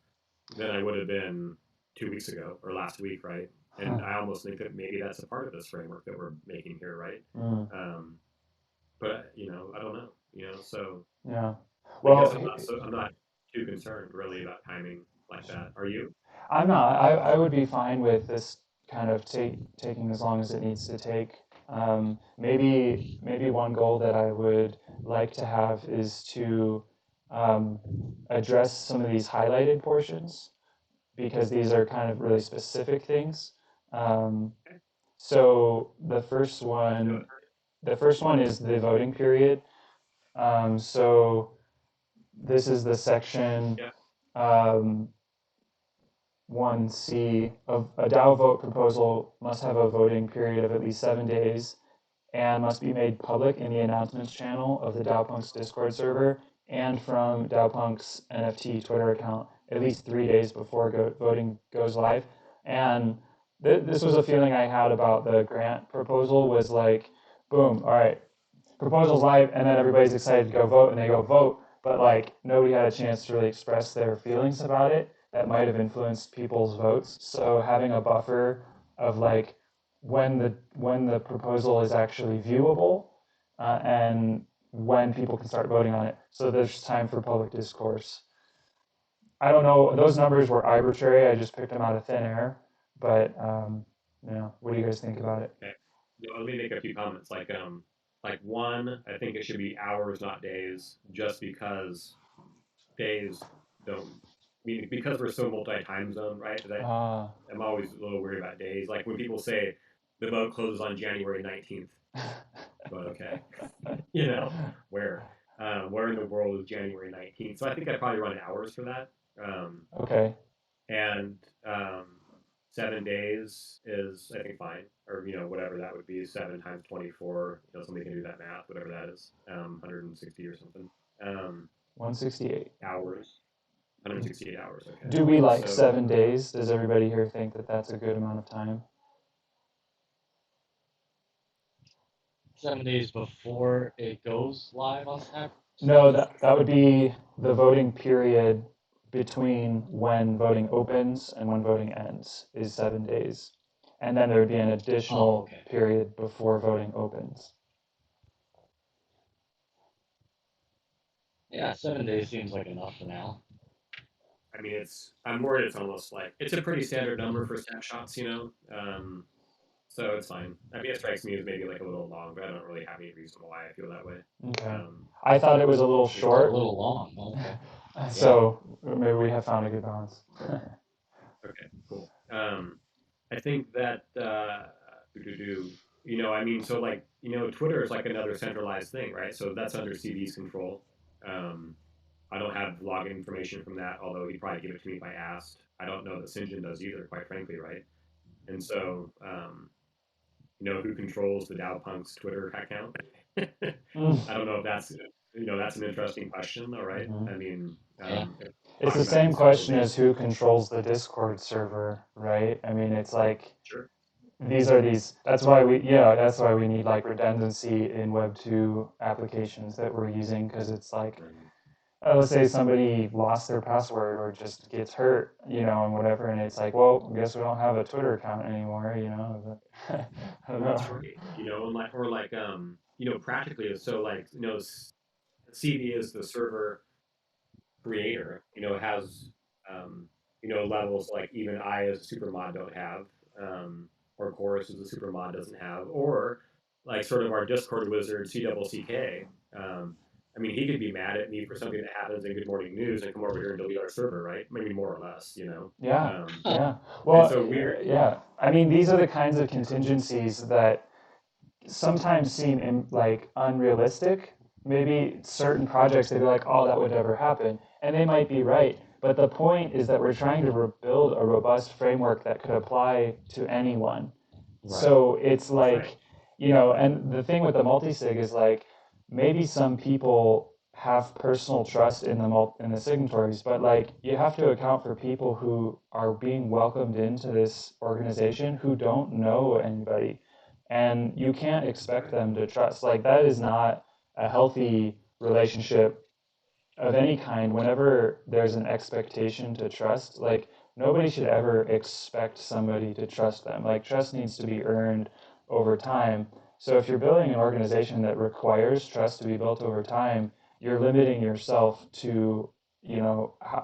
than I would have been 2 weeks ago or last week, right? And I almost think that maybe that's a part of this framework that we're making here, right? But you know, I don't know, you know. So yeah. Well, I guess I'm not too concerned really about timing like that. Are you? I'm not. I would be fine with this kind of taking as long as it needs to take. Maybe one goal that I would like to have is to address some of these highlighted portions, because these are kind of really specific things. So the first one is the voting period. So this is the section 1C of a DAO vote proposal must have a voting period of at least 7 days and must be made public in the announcements channel of the DAOpunks Discord server and from DAOpunks NFT Twitter account at least 3 days before voting goes live. And this was a feeling I had about the grant proposal, was like, boom, all right, proposal's live, and then everybody's excited to go vote, and they go vote, but like nobody had a chance to really express their feelings about it. That might have influenced people's votes. So having a buffer of like when the proposal is actually viewable, and when people can start voting on it, so there's time for public discourse. I don't know, those numbers were arbitrary. I just picked them out of thin air, but what do you guys think about it? Okay. Let me make a few comments. Like one, I think it should be hours, not days, just because days don't. I mean, because we're so multi-time zone, right? I'm always a little worried about days. Like when people say the vote closes on January 19th, but okay, you know, where in the world is January 19th? So I think I'd probably run hours for that. Okay. And 7 days is, I think, fine, or you know, whatever that would be, 7 times 24. You know, somebody can do that math, whatever that is, 160 or something. 168 hours. 168 hours. Okay. Do we like 7 days? Does everybody here think that that's a good amount of time? 7 days before it goes live on Snap? No, that would be the voting period between when voting opens and when voting ends is 7 days. And then there would be an additional period before voting opens. Yeah, 7 days seems like enough for now. I mean, I'm worried it's almost like, it's a pretty standard number for snapshots, you know? So it's fine. I mean, it strikes me as maybe like a little long, but I don't really have any reason why I feel that way. Okay. I thought it was a little short. A little long. Okay. So maybe we have found a good balance. Okay, cool. I think that, you know, I mean, so like, you know, Twitter is like another centralized thing, right? So that's under CV's control. I don't have login information from that, although he'd probably give it to me if I asked. I don't know that Sinjin does either, quite frankly, right? And so, you know, who controls the DAOpunks Twitter account? I don't know if that's, you know, that's an interesting question, though, right? I mean, it's the same question as who controls the Discord server, right? I mean, it's like, sure. That's why we need like redundancy in Web 2 applications that we're using, because it's like let's say somebody lost their password or just gets hurt, and whatever, and it's like, well, I guess we don't have a Twitter account anymore, I don't That's know. right. And like, or like, practically, so like, CV is the server creator, has, levels like even I as a super mod don't have, or Chorus as a super mod doesn't have, or like sort of our Discord wizard CCK. I mean, he could be mad at me for something that happens in Good Morning News and come over here and delete our server, right? Maybe more or less. Yeah, yeah. And Well, so we're, yeah. I mean, these are the kinds of contingencies that sometimes seem like unrealistic. Maybe certain projects they'd be like, oh, that would never happen, and they might be right. But the point is that we're trying to build a robust framework that could apply to anyone. Right. So it's right. like, and the thing with the multi-sig is like maybe some people have personal trust in the signatories, but like you have to account for people who are being welcomed into this organization who don't know anybody, and you can't expect them to trust. Like that is not a healthy relationship of any kind. Whenever there's an expectation to trust, like nobody should ever expect somebody to trust them. Like trust needs to be earned over time. So if you're building an organization that requires trust to be built over time, you're limiting yourself to,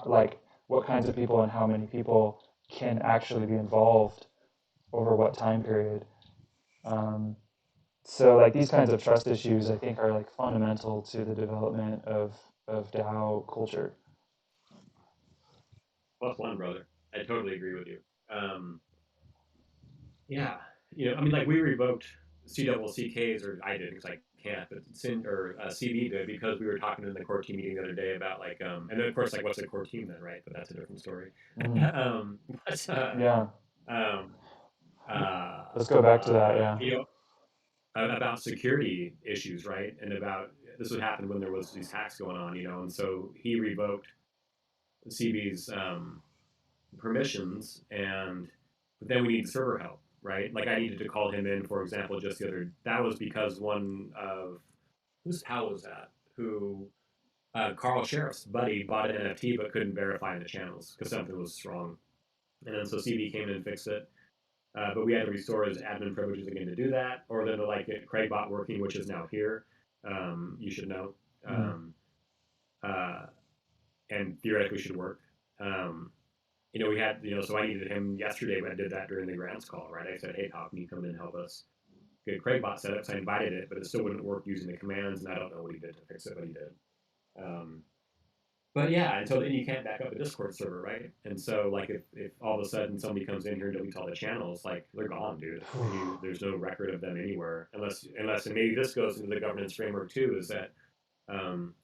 like what kinds of people and how many people can actually be involved over what time period. Um, so like these kinds of trust issues, I think, are like fundamental to the development of DAO culture. Plus one, brother. I totally agree with you. Um, yeah, I mean, like we revoked CCKs, or I did because I can't, but CV did because we were talking in the core team meeting the other day about like, and then of course like what's a core team then, right? But that's a different story. But Yeah. um, Let's go back to that. Yeah. about security issues, right? And about this would happen when there was these hacks going on, and so he revoked CV's permissions, and but then we need server help, right? Like I needed to call him in, for example, just the other. That was because one of whose pal was that? Who Carl Sheriff's buddy bought an NFT but couldn't verify in the channels because something was wrong, and then so CV came in and fixed it. But we had to restore his admin privileges again to do that, or then to like get Craigbot working, which is now here. You should know, um, uh, and theoretically should work. Um, we had, so I needed him yesterday, but I did that during the grants call, right? I said, hey, Pop, can you come in and help us get Craigbot set up? So I invited it, but it still wouldn't work using the commands, and I don't know what he did to fix it, but he did. But yeah, until then you can't back up a Discord server, right? And so like if all of a sudden somebody comes in here and deletes all the channels, like they're gone, dude. There's no record of them anywhere, unless and maybe this goes into the governance framework too, is that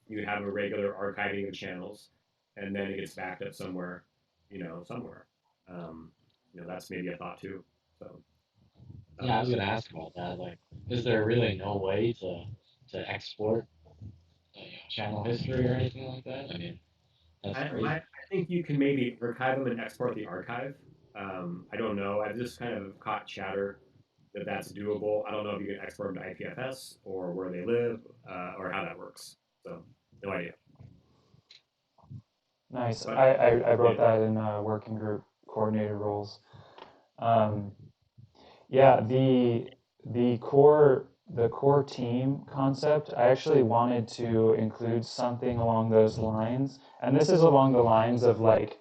you have a regular archiving of channels, and then it gets backed up somewhere, somewhere. Um, that's maybe a thought too. So Yeah, I was gonna ask about that. Like, is there really no way to export channel history or anything like that? I mean, that's I crazy. think you can maybe archive them and export the archive. I don't know. I've just kind of caught chatter that that's doable. I don't know if you can export them to IPFS or where they live, or how that works. So no idea. Nice. But I yeah, wrote that in working group coordinator roles. Um, yeah, the core team concept, I actually wanted to include something along those lines, and this is along the lines of like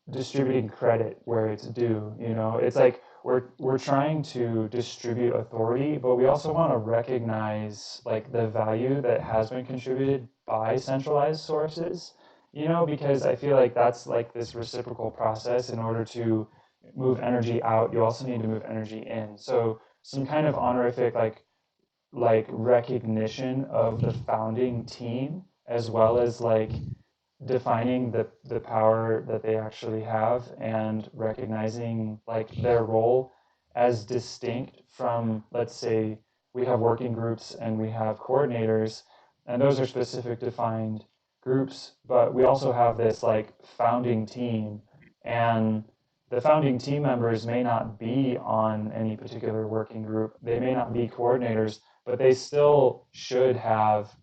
distributing credit where it's due. It's like we're trying to distribute authority, but we also want to recognize like the value that has been contributed by centralized sources. Because I feel like that's like this reciprocal process. In order to move energy out, you also need to move energy in. So some kind of honorific like recognition of the founding team, as well as like defining the power that they actually have and recognizing like their role as distinct from, let's say, we have working groups and we have coordinators, and those are specific defined groups, but we also have this like founding team, and the founding team members may not be on any particular working group, they may not be coordinators, but they still should have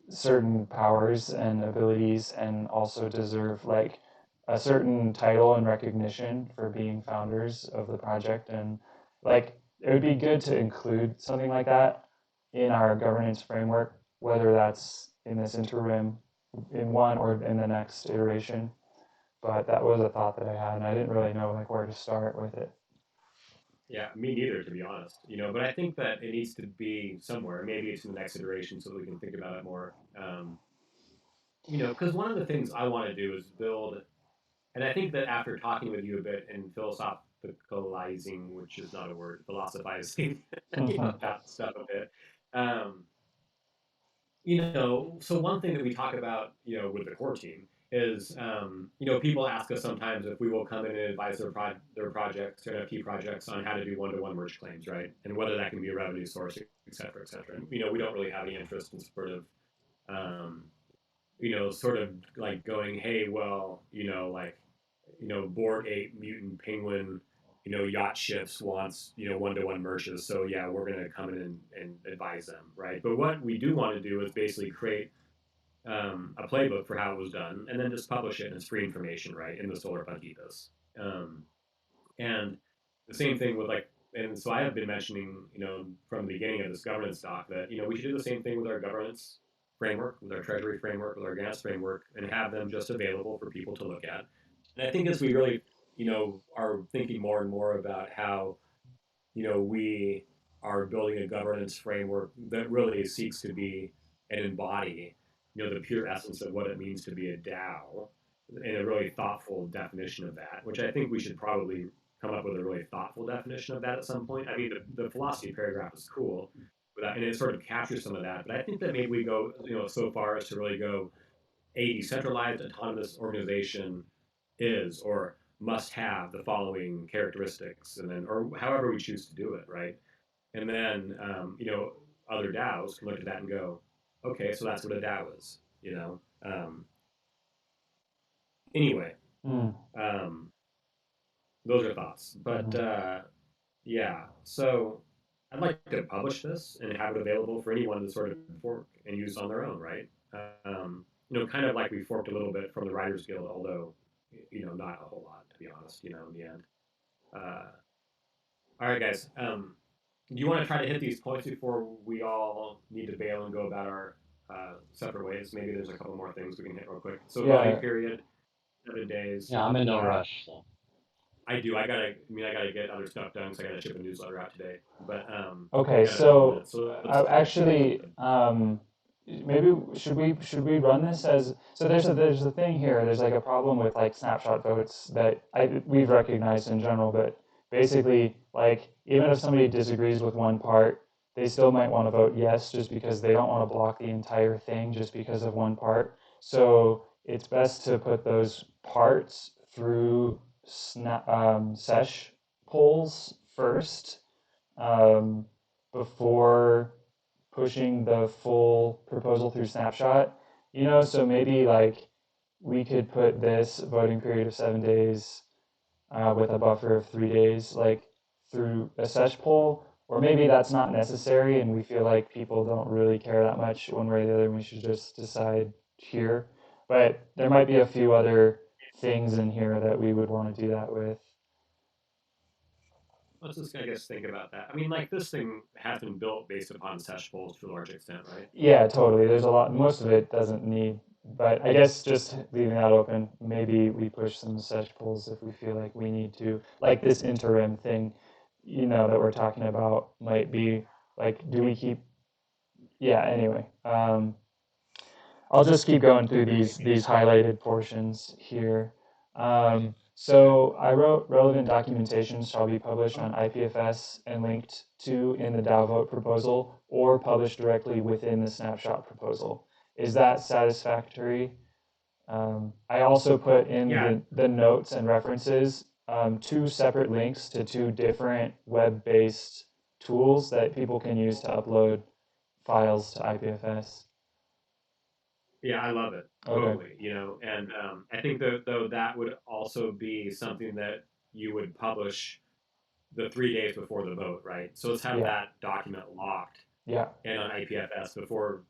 certain powers and abilities and also deserve like a certain title and recognition for being founders of the project. And like it would be good to include something like that in our governance framework, whether that's in this interim in one or in the next iteration. But that was a thought that I had, and I didn't really know like where to start with it. Yeah, me neither, to be honest. But I think that it needs to be somewhere. Maybe it's in the next iteration, so that we can think about it more. Because one of the things I want to do is build, and I think that after talking with you a bit and philosophicalizing, which is not a word, philosophizing, about stuff a bit. Um, so one thing that we talk about, with the core team is, people ask us sometimes if we will come in and advise their projects, their NFT projects on how to do one-to-one merge claims, right? And whether that can be a revenue source, et cetera, et cetera. And, we don't really have any interest in um, sort of like going, hey, well, Board Ape Mutant Penguin, yacht ships wants, one-to-one merges. So yeah, we're going to come in and advise them, right? But what we do want to do is basically create a playbook for how it was done, and then just publish it in its free information, right, in the SolarPunk ethos. Um, and the same thing with and so I have been mentioning, from the beginning of this governance doc that, we should do the same thing with our governance framework, with our treasury framework, with our gas framework, and have them just available for people to look at. And I think as we really, are thinking more and more about how, we are building a governance framework that really seeks to be and embody, the pure essence of what it means to be a DAO and a really thoughtful definition of that, which I think we should probably come up with a really thoughtful definition of that at some point. I mean, the philosophy paragraph is cool, and it sort of captures some of that. But I think that maybe we go, so far as to really go, a decentralized autonomous organization is or must have the following characteristics, and then, or however we choose to do it, right? And then, other DAOs can look at that and go, okay, so that's what a DAO is, Anyway, Mm. um, those are thoughts. But yeah, so I'd like to publish this and have it available for anyone to sort of fork and use on their own, right? Kind of like we forked a little bit from the Writers Guild, although, not a whole lot, to be honest, in the end. Uh, all right, guys. Do you want to try to hit these points before we all need to bail and go about our separate ways? Maybe there's a couple more things we can hit real quick. So voting Yeah. period, 7 days. Yeah, I'm in no rush. So I do. I gotta get other stuff done because I gotta ship a newsletter out today. But Okay. we got a couple minutes. So let's Actually, maybe should we run this as so? There's a thing here. There's like a problem with like snapshot votes that we've recognized in general, but basically, like even if somebody disagrees with one part, they still might want to vote yes just because they don't want to block the entire thing just because of one part. So it's best to put those parts through sesh polls first, um, before pushing the full proposal through snapshot. So maybe like we could put this voting period of 7 days, with a buffer of 3 days, like through a sesh poll, or maybe that's not necessary and we feel like people don't really care that much one way or the other and we should just decide here. But there might be a few other things in here that we would want to do that with. let's just, I guess, think about that. I mean, like, this thing has been built based upon sesh polls to a large extent, right? Yeah, totally. There's a lot. Most of it doesn't need, but I guess just leaving that open. Maybe we push some sesh polls if we feel like we need to. Like this interim thing, that we're talking about might be like, do we keep? Yeah. Anyway, I'll just keep going through these highlighted portions here. So I wrote relevant documentation shall be published on IPFS and linked to in the DAO vote proposal or published directly within the snapshot proposal. Is that satisfactory? I also put in Yeah. the notes and references, two separate links to two different web-based tools that people can use to upload files to IPFS. Yeah, I love it. Okay. Totally. And I think that, though, that would also be something that you would publish the 3 days before the vote, right? So let's have Yeah. that document locked Yeah. and on IPFS before,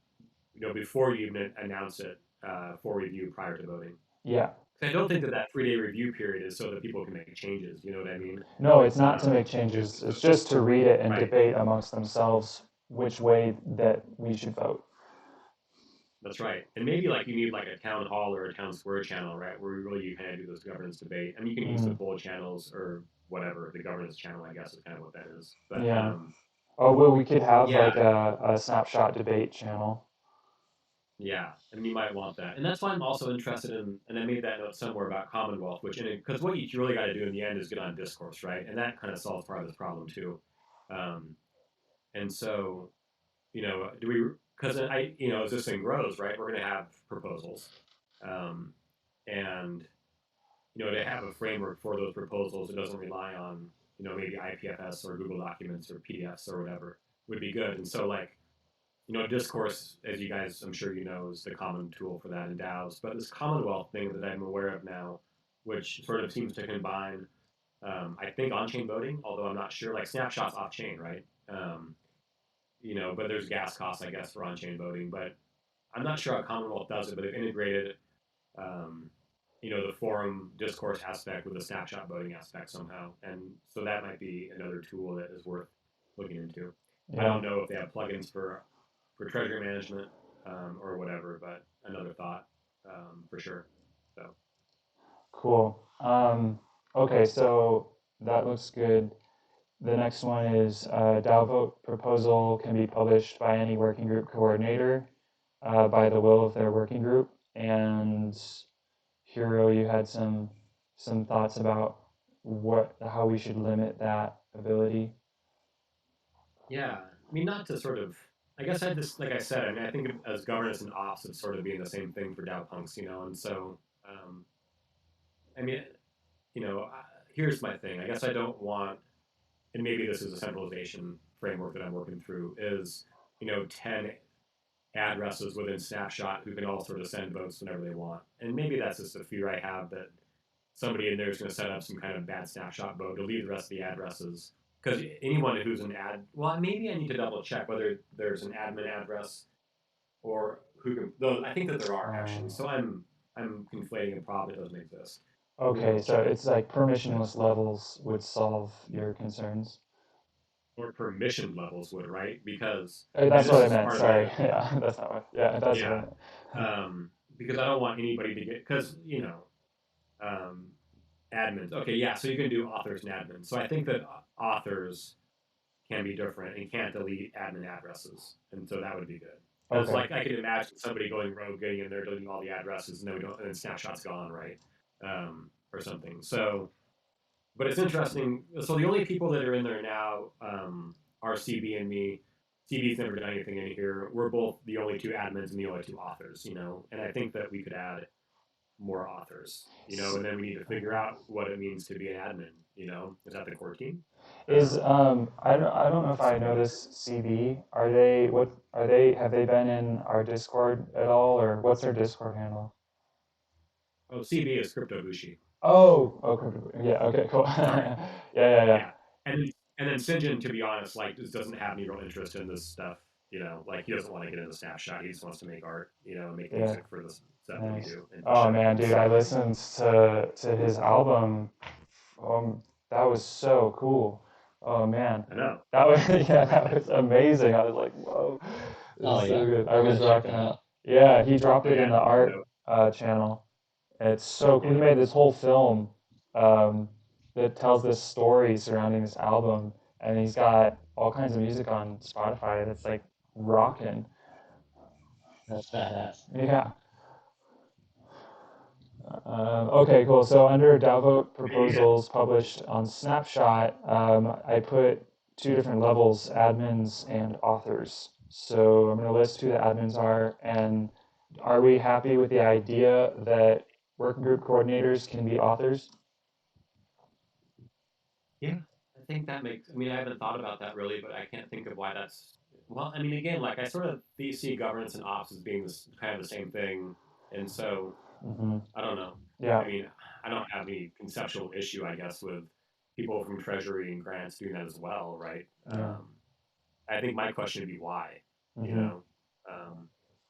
before you even announce it for review prior to voting. Yeah. I don't think that 3-day review period is so that people can make changes. You know what I mean? No, it's not to make changes. It's just to read it and debate amongst themselves which way that we should vote. That's right. And maybe like you need like a town hall or a town square channel, right, where you kind of do this governance debate. I mean, you can use the poll channels or whatever, the governance channel, I guess, is kind of what that is. But yeah. Oh, well, we could have yeah. like a snapshot debate channel. Yeah, and you might want that. And that's why I'm also interested in, and I made that note somewhere about Commonwealth, which, because what you really got to do in the end is get on discourse, right? And that kind of solves part of this problem too. And so, do we, because as this thing grows, right, we're going to have proposals. And, to have a framework for those proposals that doesn't rely on, maybe IPFS or Google Documents or PDFs or whatever would be good. And so, like, discourse, as you guys, I'm sure is the common tool for that in DAOs. But this Commonwealth thing that I'm aware of now, which sort of seems to combine, I think, on-chain voting, although I'm not sure, like snapshots off-chain, right? But there's gas costs, I guess, for on-chain voting. But I'm not sure how Commonwealth does it, but they've integrated, the forum discourse aspect with the snapshot voting aspect somehow. And so that might be another tool that is worth looking into. Yeah. I don't know if they have plugins for treasury management or whatever, but another thought for sure. So cool. Okay, so that looks good. The next one is DAO vote proposal can be published by any working group coordinator by the will of their working group. And Hiro, you had some thoughts about how we should limit that ability. Yeah, I mean, not to sort of, I guess I just, like I said, I mean, I think as governance and ops as sort of being the same thing for DAO punks, and so, I mean, here's my thing. I guess I don't want, and maybe this is a centralization framework that I'm working through, is, 10 addresses within Snapshot who can all sort of send votes whenever they want. And maybe that's just a fear I have that somebody in there is going to set up some kind of bad Snapshot vote, delete the rest of the addresses. Because anyone who's an well, maybe I need to double check whether there's an admin address or who can. Though I think that there are actually. So I'm conflating a problem that doesn't exist. Okay, so it's like permissionless levels would solve your concerns. Or permission levels would, right? Because that's what I meant. Sorry, yeah, that's not what. Yeah, that's what I meant. Because I don't want anybody to get because admins. Okay, yeah. So you can do authors and admins. So I think that authors can be different and can't delete admin addresses, and so that would be good. Because like I could imagine somebody going rogue, getting in there, deleting all the addresses, and then and then Snapshot's gone, right, or something. So, but it's interesting. So the only people that are in there now are CB and me. CB's never done anything in here. We're both the only two admins and the only two authors, And I think that we could add more authors, and then we need to figure out what it means to be an admin. Is that the core team? Is I don't know if I know this. CB, have they been in our Discord at all, or what's their Discord handle? Oh, CB is Crypto Bushi. Crypto. Yeah. Okay. Cool. yeah. And then Sinjin, to be honest, like just doesn't have any real interest in this stuff. Like he doesn't want to get into Snapshot. He just wants to make art. And make music for the stuff that we do. Oh man, dude, I listened to his album. That was so cool. Oh man, I know. That was amazing. I was like, whoa, so good. I was rocking out. Yeah, he dropped it in the art channel. It's so cool. He made this whole film that tells this story surrounding this album, and he's got all kinds of music on Spotify that's like rocking. That's badass. Yeah. Okay, cool. So under DAO vote proposals published on Snapshot, I put two different levels, admins and authors. So I'm going to list who the admins are, and are we happy with the idea that working group coordinators can be authors? Yeah, I think that makes. I mean, I haven't thought about that really, but I can't think of why that's. Well, I mean, again, like I sort of see governance and ops as being this kind of the same thing, and so I don't know. Yeah. I mean, I don't have any conceptual issue, I guess, with people from Treasury and grants doing that as well, right? Yeah. I think my question would be why,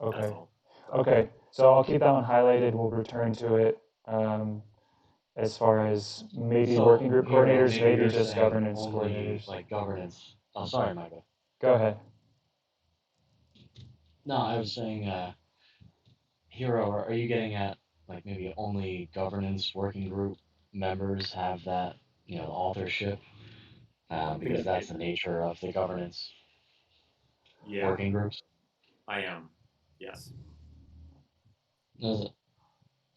That's Okay. all. Okay. So I'll keep that one highlighted. We'll return to it. As far as maybe working So group Hero, coordinators, maybe maybe you're just saying governance only coordinators. like governance. Oh, sorry, Michael. Go ahead. No, I was saying, Hero, are you getting at like maybe only governance working group members have that, authorship? I think Because that that's the nature of the governance yeah, working groups. I am. Yes. Does it-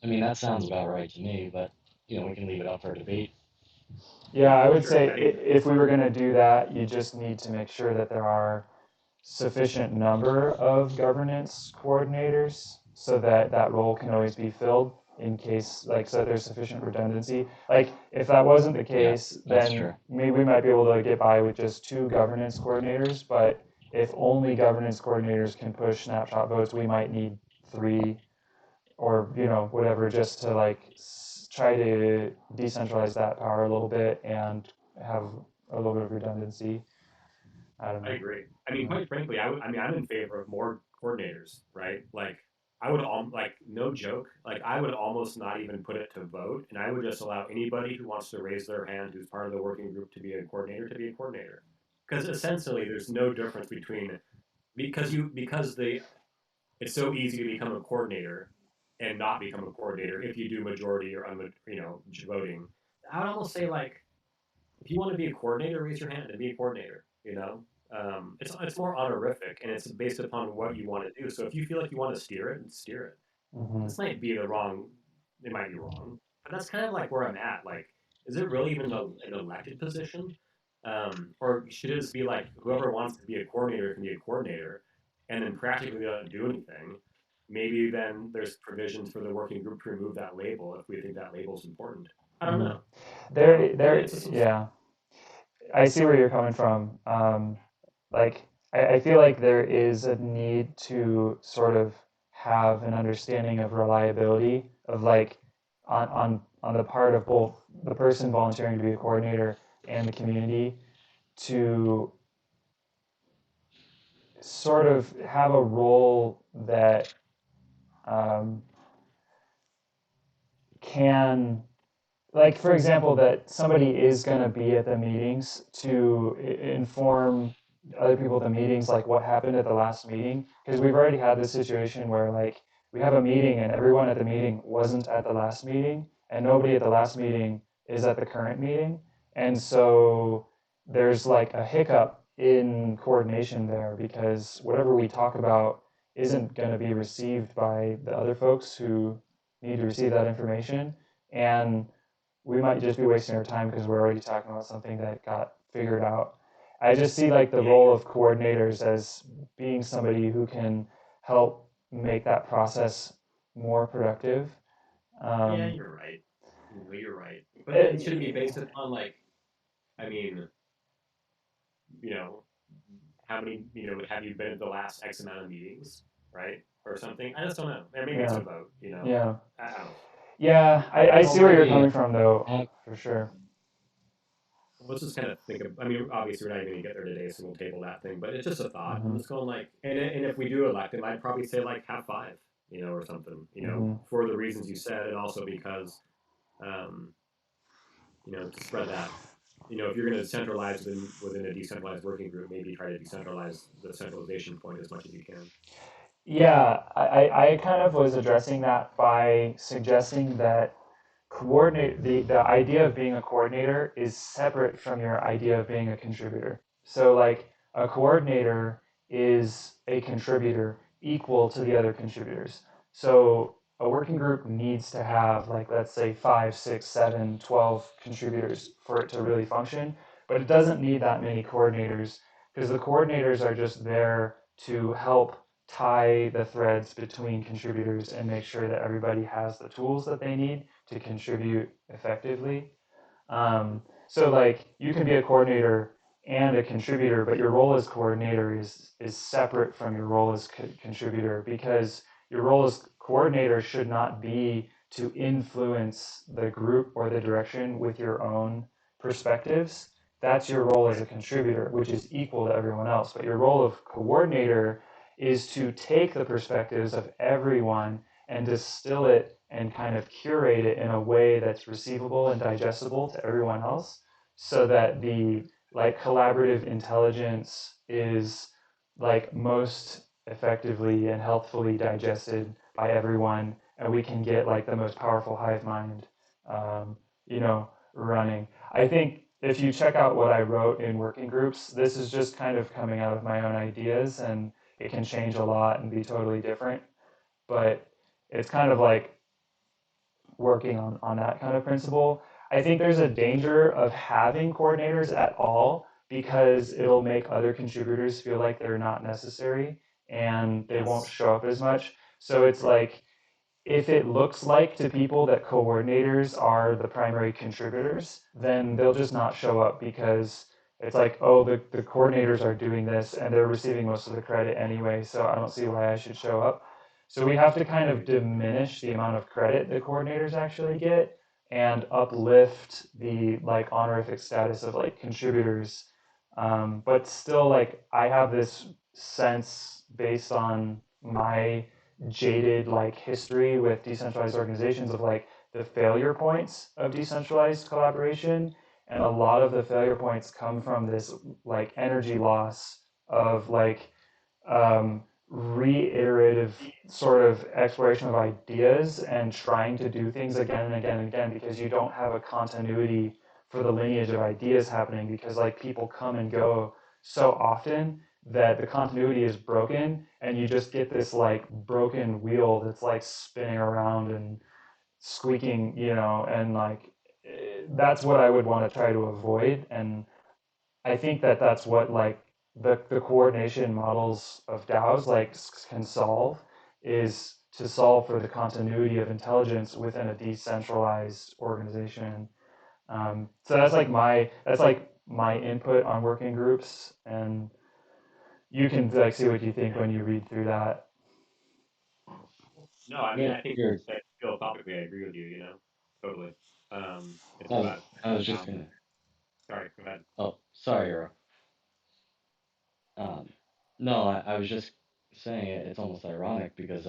I mean, that sounds about right to me, but we can leave it up for debate. Yeah, I would Sure. say I think if we were going to do that, you just need to make sure that there are sufficient number of governance coordinators so that that role can always be filled in case, like, so that there's sufficient redundancy. Like, if that wasn't the Yeah, case, that's then true. maybe we might be able to get by with just 2 governance coordinators. But if only governance coordinators can push snapshot votes, we might need 3 or whatever, just to like try to decentralize that power a little bit and have a little bit of redundancy. I don't I know. agree. I mean, Yeah. quite frankly, I mean, I'm in favor of more coordinators, right? Like, I would like, no joke, like I would almost not even put it to vote, and I would just allow anybody who wants to raise their hand, who's part of the working group, to be a coordinator, because essentially there's no difference between because it's so easy to become a coordinator and not become a coordinator if you do majority or voting. I would almost say, like, if you want to be a coordinator, raise your hand and be a coordinator. It's more honorific and it's based upon what you want to do. So if you feel like you want to steer it, steer it. Mm-hmm. This might be the wrong. It might be wrong, but that's kind of like where I'm at. Like, is it really even an elected position, or should it just be like whoever wants to be a coordinator can be a coordinator, and then practically don't do anything? Maybe then there's provisions for the working group to remove that label if we think that label is important. I don't Mm-hmm. know. It's just Yeah, I see where you're coming from. Like, I feel like there is a need to sort of have an understanding of reliability of, like, on the part of both the person volunteering to be a coordinator and the community to sort of have a role that um, can, like, for example, that somebody is going to be at the meetings to inform other people at the meetings, like what happened at the last meeting, because we've already had this situation where, like, we have a meeting and everyone at the meeting wasn't at the last meeting and nobody at the last meeting is at the current meeting, and so there's like a hiccup in coordination there because whatever we talk about isn't going to be received by the other folks who need to receive that information, and we might just be wasting our time because we're already talking about something that got figured out. I just see, like, the yeah, role of coordinators as being somebody who can help make that process more productive. yeah, Um, you're right. You're right. But then should it be it, based upon, like, I mean, you know, how many, have you been at the last X amount of meetings, right, or something? I just don't know. And maybe it's yeah, a vote. yeah, I don't know. yeah. I Well, see where you're maybe coming from, though, have for sure. Let's just kind of think of. I mean, obviously we're not even gonna get there today, so we'll table that thing. But it's just a thought. I'm Mm-hmm, just going, like, and if we do elect him, I'd probably say like have 5, or something, mm-hmm. for the reasons you said, and also because, um, to spread that. If you're going to centralize within a decentralized working group, maybe try to decentralize the centralization point as much as you can. Yeah, I kind of was addressing that by suggesting that the idea of being a coordinator is separate from your idea of being a contributor. So, like, a coordinator is a contributor equal to the other contributors. So a working group needs to have, like, let's say 5, 6, 7, 12 contributors for it to really function, but it doesn't need that many coordinators because the coordinators are just there to help tie the threads between contributors and make sure that everybody has the tools that they need to contribute effectively. So, like, you can be a coordinator and a contributor, but your role as coordinator is separate from your role as contributor, because your role as coordinator should not be to influence the group or the direction with your own perspectives. That's your role as a Right. contributor, which is equal to everyone else. But your role of coordinator is to take the perspectives of everyone and distill it and kind of curate it in a way that's receivable and digestible to everyone else, so that the like collaborative intelligence is like most effectively and healthfully digested by everyone, and we can get like the most powerful hive mind, um, running. I think if you check out what I wrote in working groups, this is just kind of coming out of my own ideas, and it can change a lot and be totally different. But it's kind of like working on that kind of principle. I think there's a danger of having coordinators at all, because it'll make other contributors feel like they're not necessary and they won't Yes. show up as much. So it's like, if it looks like to people that coordinators are the primary contributors, then they'll just not show up, because it's like, oh, the coordinators are doing this and they're receiving most of the credit anyway, so I don't see why I should show up. So we have to kind of diminish the amount of credit the coordinators actually get and uplift the like honorific status of like contributors. But still, like, I have this sense based on my jaded like history with decentralized organizations of like the failure points of decentralized collaboration, and a lot of the failure points come from this like energy loss of like reiterative sort of exploration of ideas and trying to do things again and again and again, because you don't have a continuity for the lineage of ideas happening, because like people come and go so often that the continuity is broken, and you just get this like broken wheel that's like spinning around and squeaking, and like that's what I would want to try to avoid. And I think that that's what like the coordination models of DAOs like can solve, is to solve for the continuity of intelligence within a decentralized organization. So that's like my input on working groups, and you can like see what you think when you read through that. No, I mean, Yeah, I think you're. that philosophically, I agree with you. Totally. It's I was, about I was how. just gonna. Sorry, go ahead. Oh, sorry, Earl. Um, no, I was just saying it's almost ironic because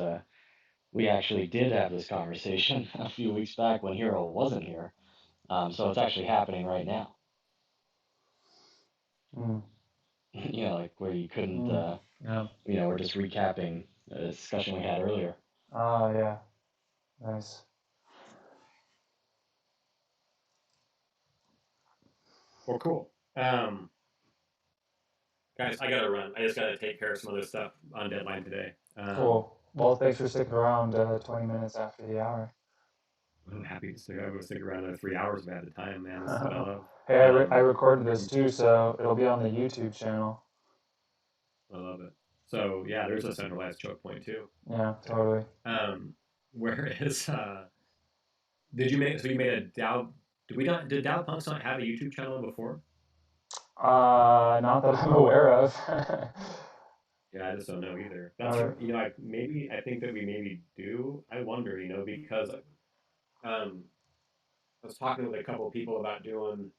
we actually did have this conversation a few weeks back when Hero wasn't here. So it's actually happening right now. Mm, Like where you couldn't. yeah. We're just recapping a discussion we had earlier. Oh yeah. Nice. Well, cool. Guys, I gotta run. I just gotta take care of some other stuff on deadline today. Cool. Well, thanks for sticking around 20 minutes after the hour. I'm happy to stick. I would stick around another 3 hours if I had the time, man. This is what I love. Hey, I recorded this too, so it'll be on the YouTube channel. I love it. So yeah, there's a centralized choke point too. Yeah, totally. Where is Did you make? So you made a DAO? Did we not? Did DAO Punks not have a YouTube channel before? Not that I'm aware of. Yeah, I just don't know either. That's Uh, I think that we maybe do. I wonder, because um, I was talking with a couple of people about doing,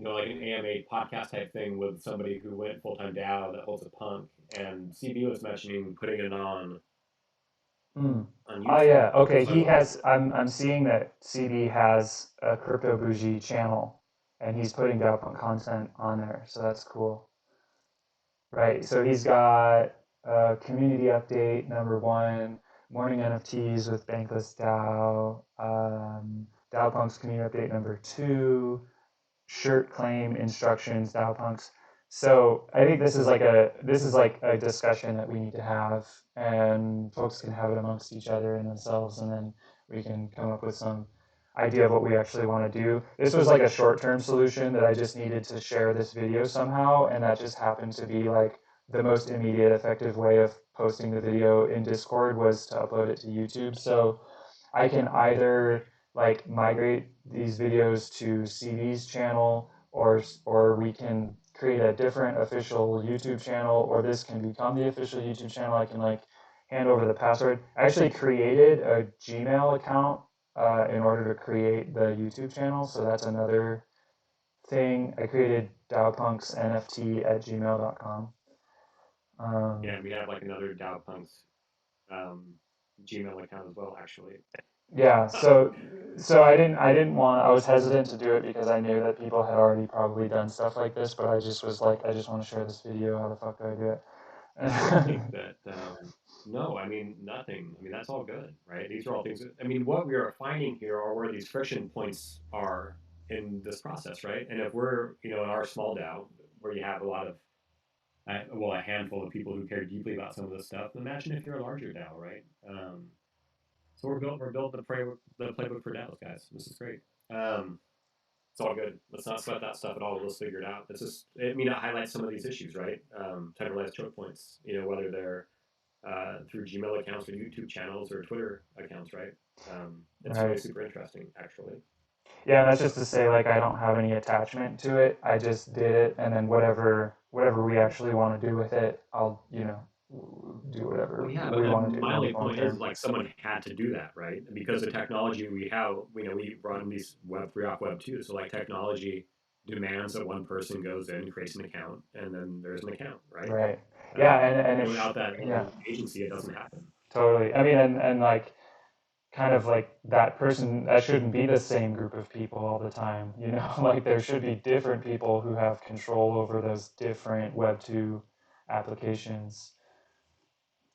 like an AMA podcast type thing with somebody who went full time DAO that holds a punk, and CB was mentioning putting it mm. on Oh YouTube. yeah. Okay. So I He wonder. has. I'm seeing that CB has a Crypto Bougie channel, and he's putting up content on there. So that's cool. Right. So he's got community update number 1, morning NFTs with Bankless DAO, DAO Punks community update number 2, shirt claim instructions, DAO Punks. So I think this is like a discussion that we need to have, and folks can have it amongst each other and themselves, and then we can come up with some idea of what we actually want to do. This was like a short-term solution that I just needed to share this video somehow, and that just happened to be like the most immediate effective way of posting the video in Discord was to upload it to YouTube. So I can either like migrate these videos to CV's channel, or we can create a different official YouTube channel, or this can become the official YouTube channel. I can like hand over the password. I actually created a Gmail account in order to create the YouTube channel, so that's another thing. I created DAOPunksNFT@gmail.com. Yeah, we have like another DAO Punks Gmail account as well, actually. Yeah, so I didn't want I was hesitant to do it because I knew that people had already probably done stuff like this, but I just was like, I just want to share this video. How the fuck do I do I would think it? that no, I mean nothing. I mean that's all good, right? These are all things. I mean, what we are finding here are where these friction points are in this process, right? And if we're, in our small DAO where you have a lot of, well, a handful of people who care deeply about some of this stuff, imagine if you're a larger DAO, right? So we're built the playbook for DAOs, guys. This is great. Um, it's all good. Let's not sweat that stuff at all. Let's figure it out. It's just, I mean, it highlights some of these issues, right? Temporalized choke points, whether they're through Gmail accounts or YouTube channels or Twitter accounts, right? It's really Right. super interesting, actually. Yeah, and that's just to say like I don't have any attachment to it. I just did it, and then whatever we actually want to do with it, I'll do whatever Well, yeah, but we want to do my only long point is term. like someone had to do that, right? Because the technology we have, we run these Web3 off Web2, so like technology demands that one person goes in, creates an account, and then there's an account, right? Right. Yeah, and And if without that yeah, agency, it doesn't happen. totally. I mean, and like kind of like that person that shouldn't be the same group of people all the time, like there should be different people who have control over those different web 2 applications,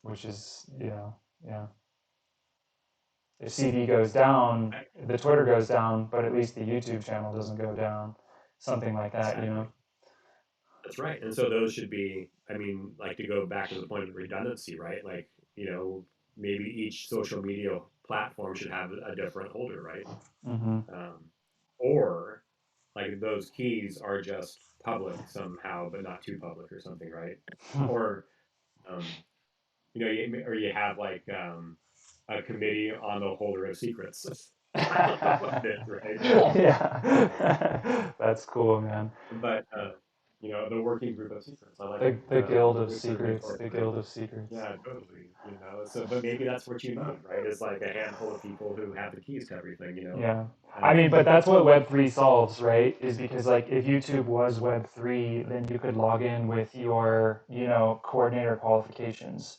which is yeah, if CD goes down, the Twitter goes down, but at least the YouTube channel doesn't go down, something like that. Exactly. That's right. And so those should be, I mean, like to go back to the point of redundancy, right? Like, maybe each social media platform should have a different holder, right? Mm-hmm. Or like those keys are just public somehow, but not too public or something, right? Or, um, or you have like a committee on the holder of secrets. I don't know what it is, right? Yeah, that's cool, man. But the working group of secrets. I like The it. the Guild The of groups are Secrets, the reinforcement. Guild of Secrets. Yeah, totally. So but maybe that's what you need, right? Is like a handful of people who have the keys to everything. Yeah. I mean, but that's what Web3 solves, right? Is because like if YouTube was Web3, then you could log in with your, coordinator qualifications,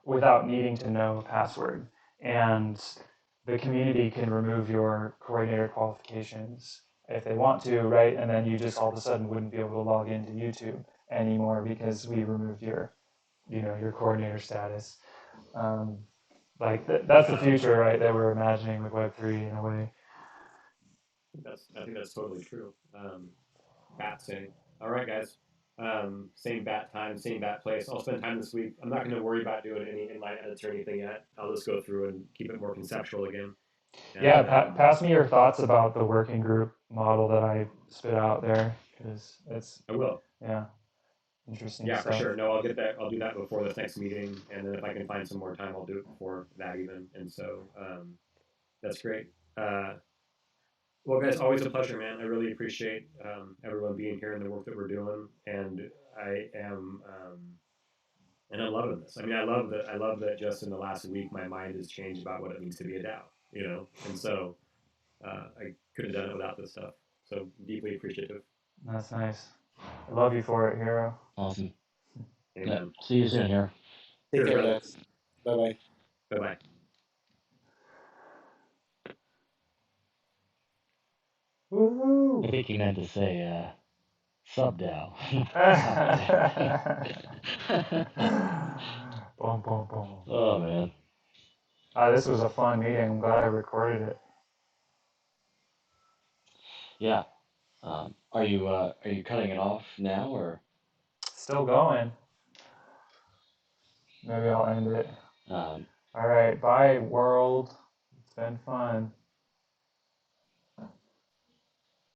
without needing to know a password. And the community can remove your coordinator qualifications if they want to, right? And then you just all of a sudden wouldn't be able to log into YouTube anymore because we removed your coordinator status. Um, like that's the future, right? That we're imagining with Web3 in a way. I think that's totally true. Bat saying, all right, guys. Same bat time, same bat place. I'll spend time this week. I'm not going to worry about doing any inline edits or anything yet. I'll just go through and keep it more conceptual again. Yeah, And pass me your thoughts about the working group model that I spit out there, because it's I will. yeah, interesting Yeah, for stuff. sure. No, I'll get that. I'll do that before this next meeting, and then if I can find some more time, I'll do it before that even. And so that's great. Well, guys, always a pleasure, man. I really appreciate everyone being here and the work that we're doing, and I am, and I'm loving this. I mean, I love that. I love that. Just in the last week, my mind has changed about what it means to be a DAO. And so I couldn't have done it without this stuff. So deeply appreciative. That's nice. I love you for it, Hero. Awesome. Amen. Yeah. See you soon here. Take Cheers, care, brother. guys. Bye bye. Bye bye. Woohoo! I think he meant to say sub DAO. Boom, boom, boom. Oh man. This was a fun meeting. I'm glad I recorded it. Yeah. Are you cutting it off now or? Still going. Maybe I'll end it. Um, All right. Bye, world. It's been fun.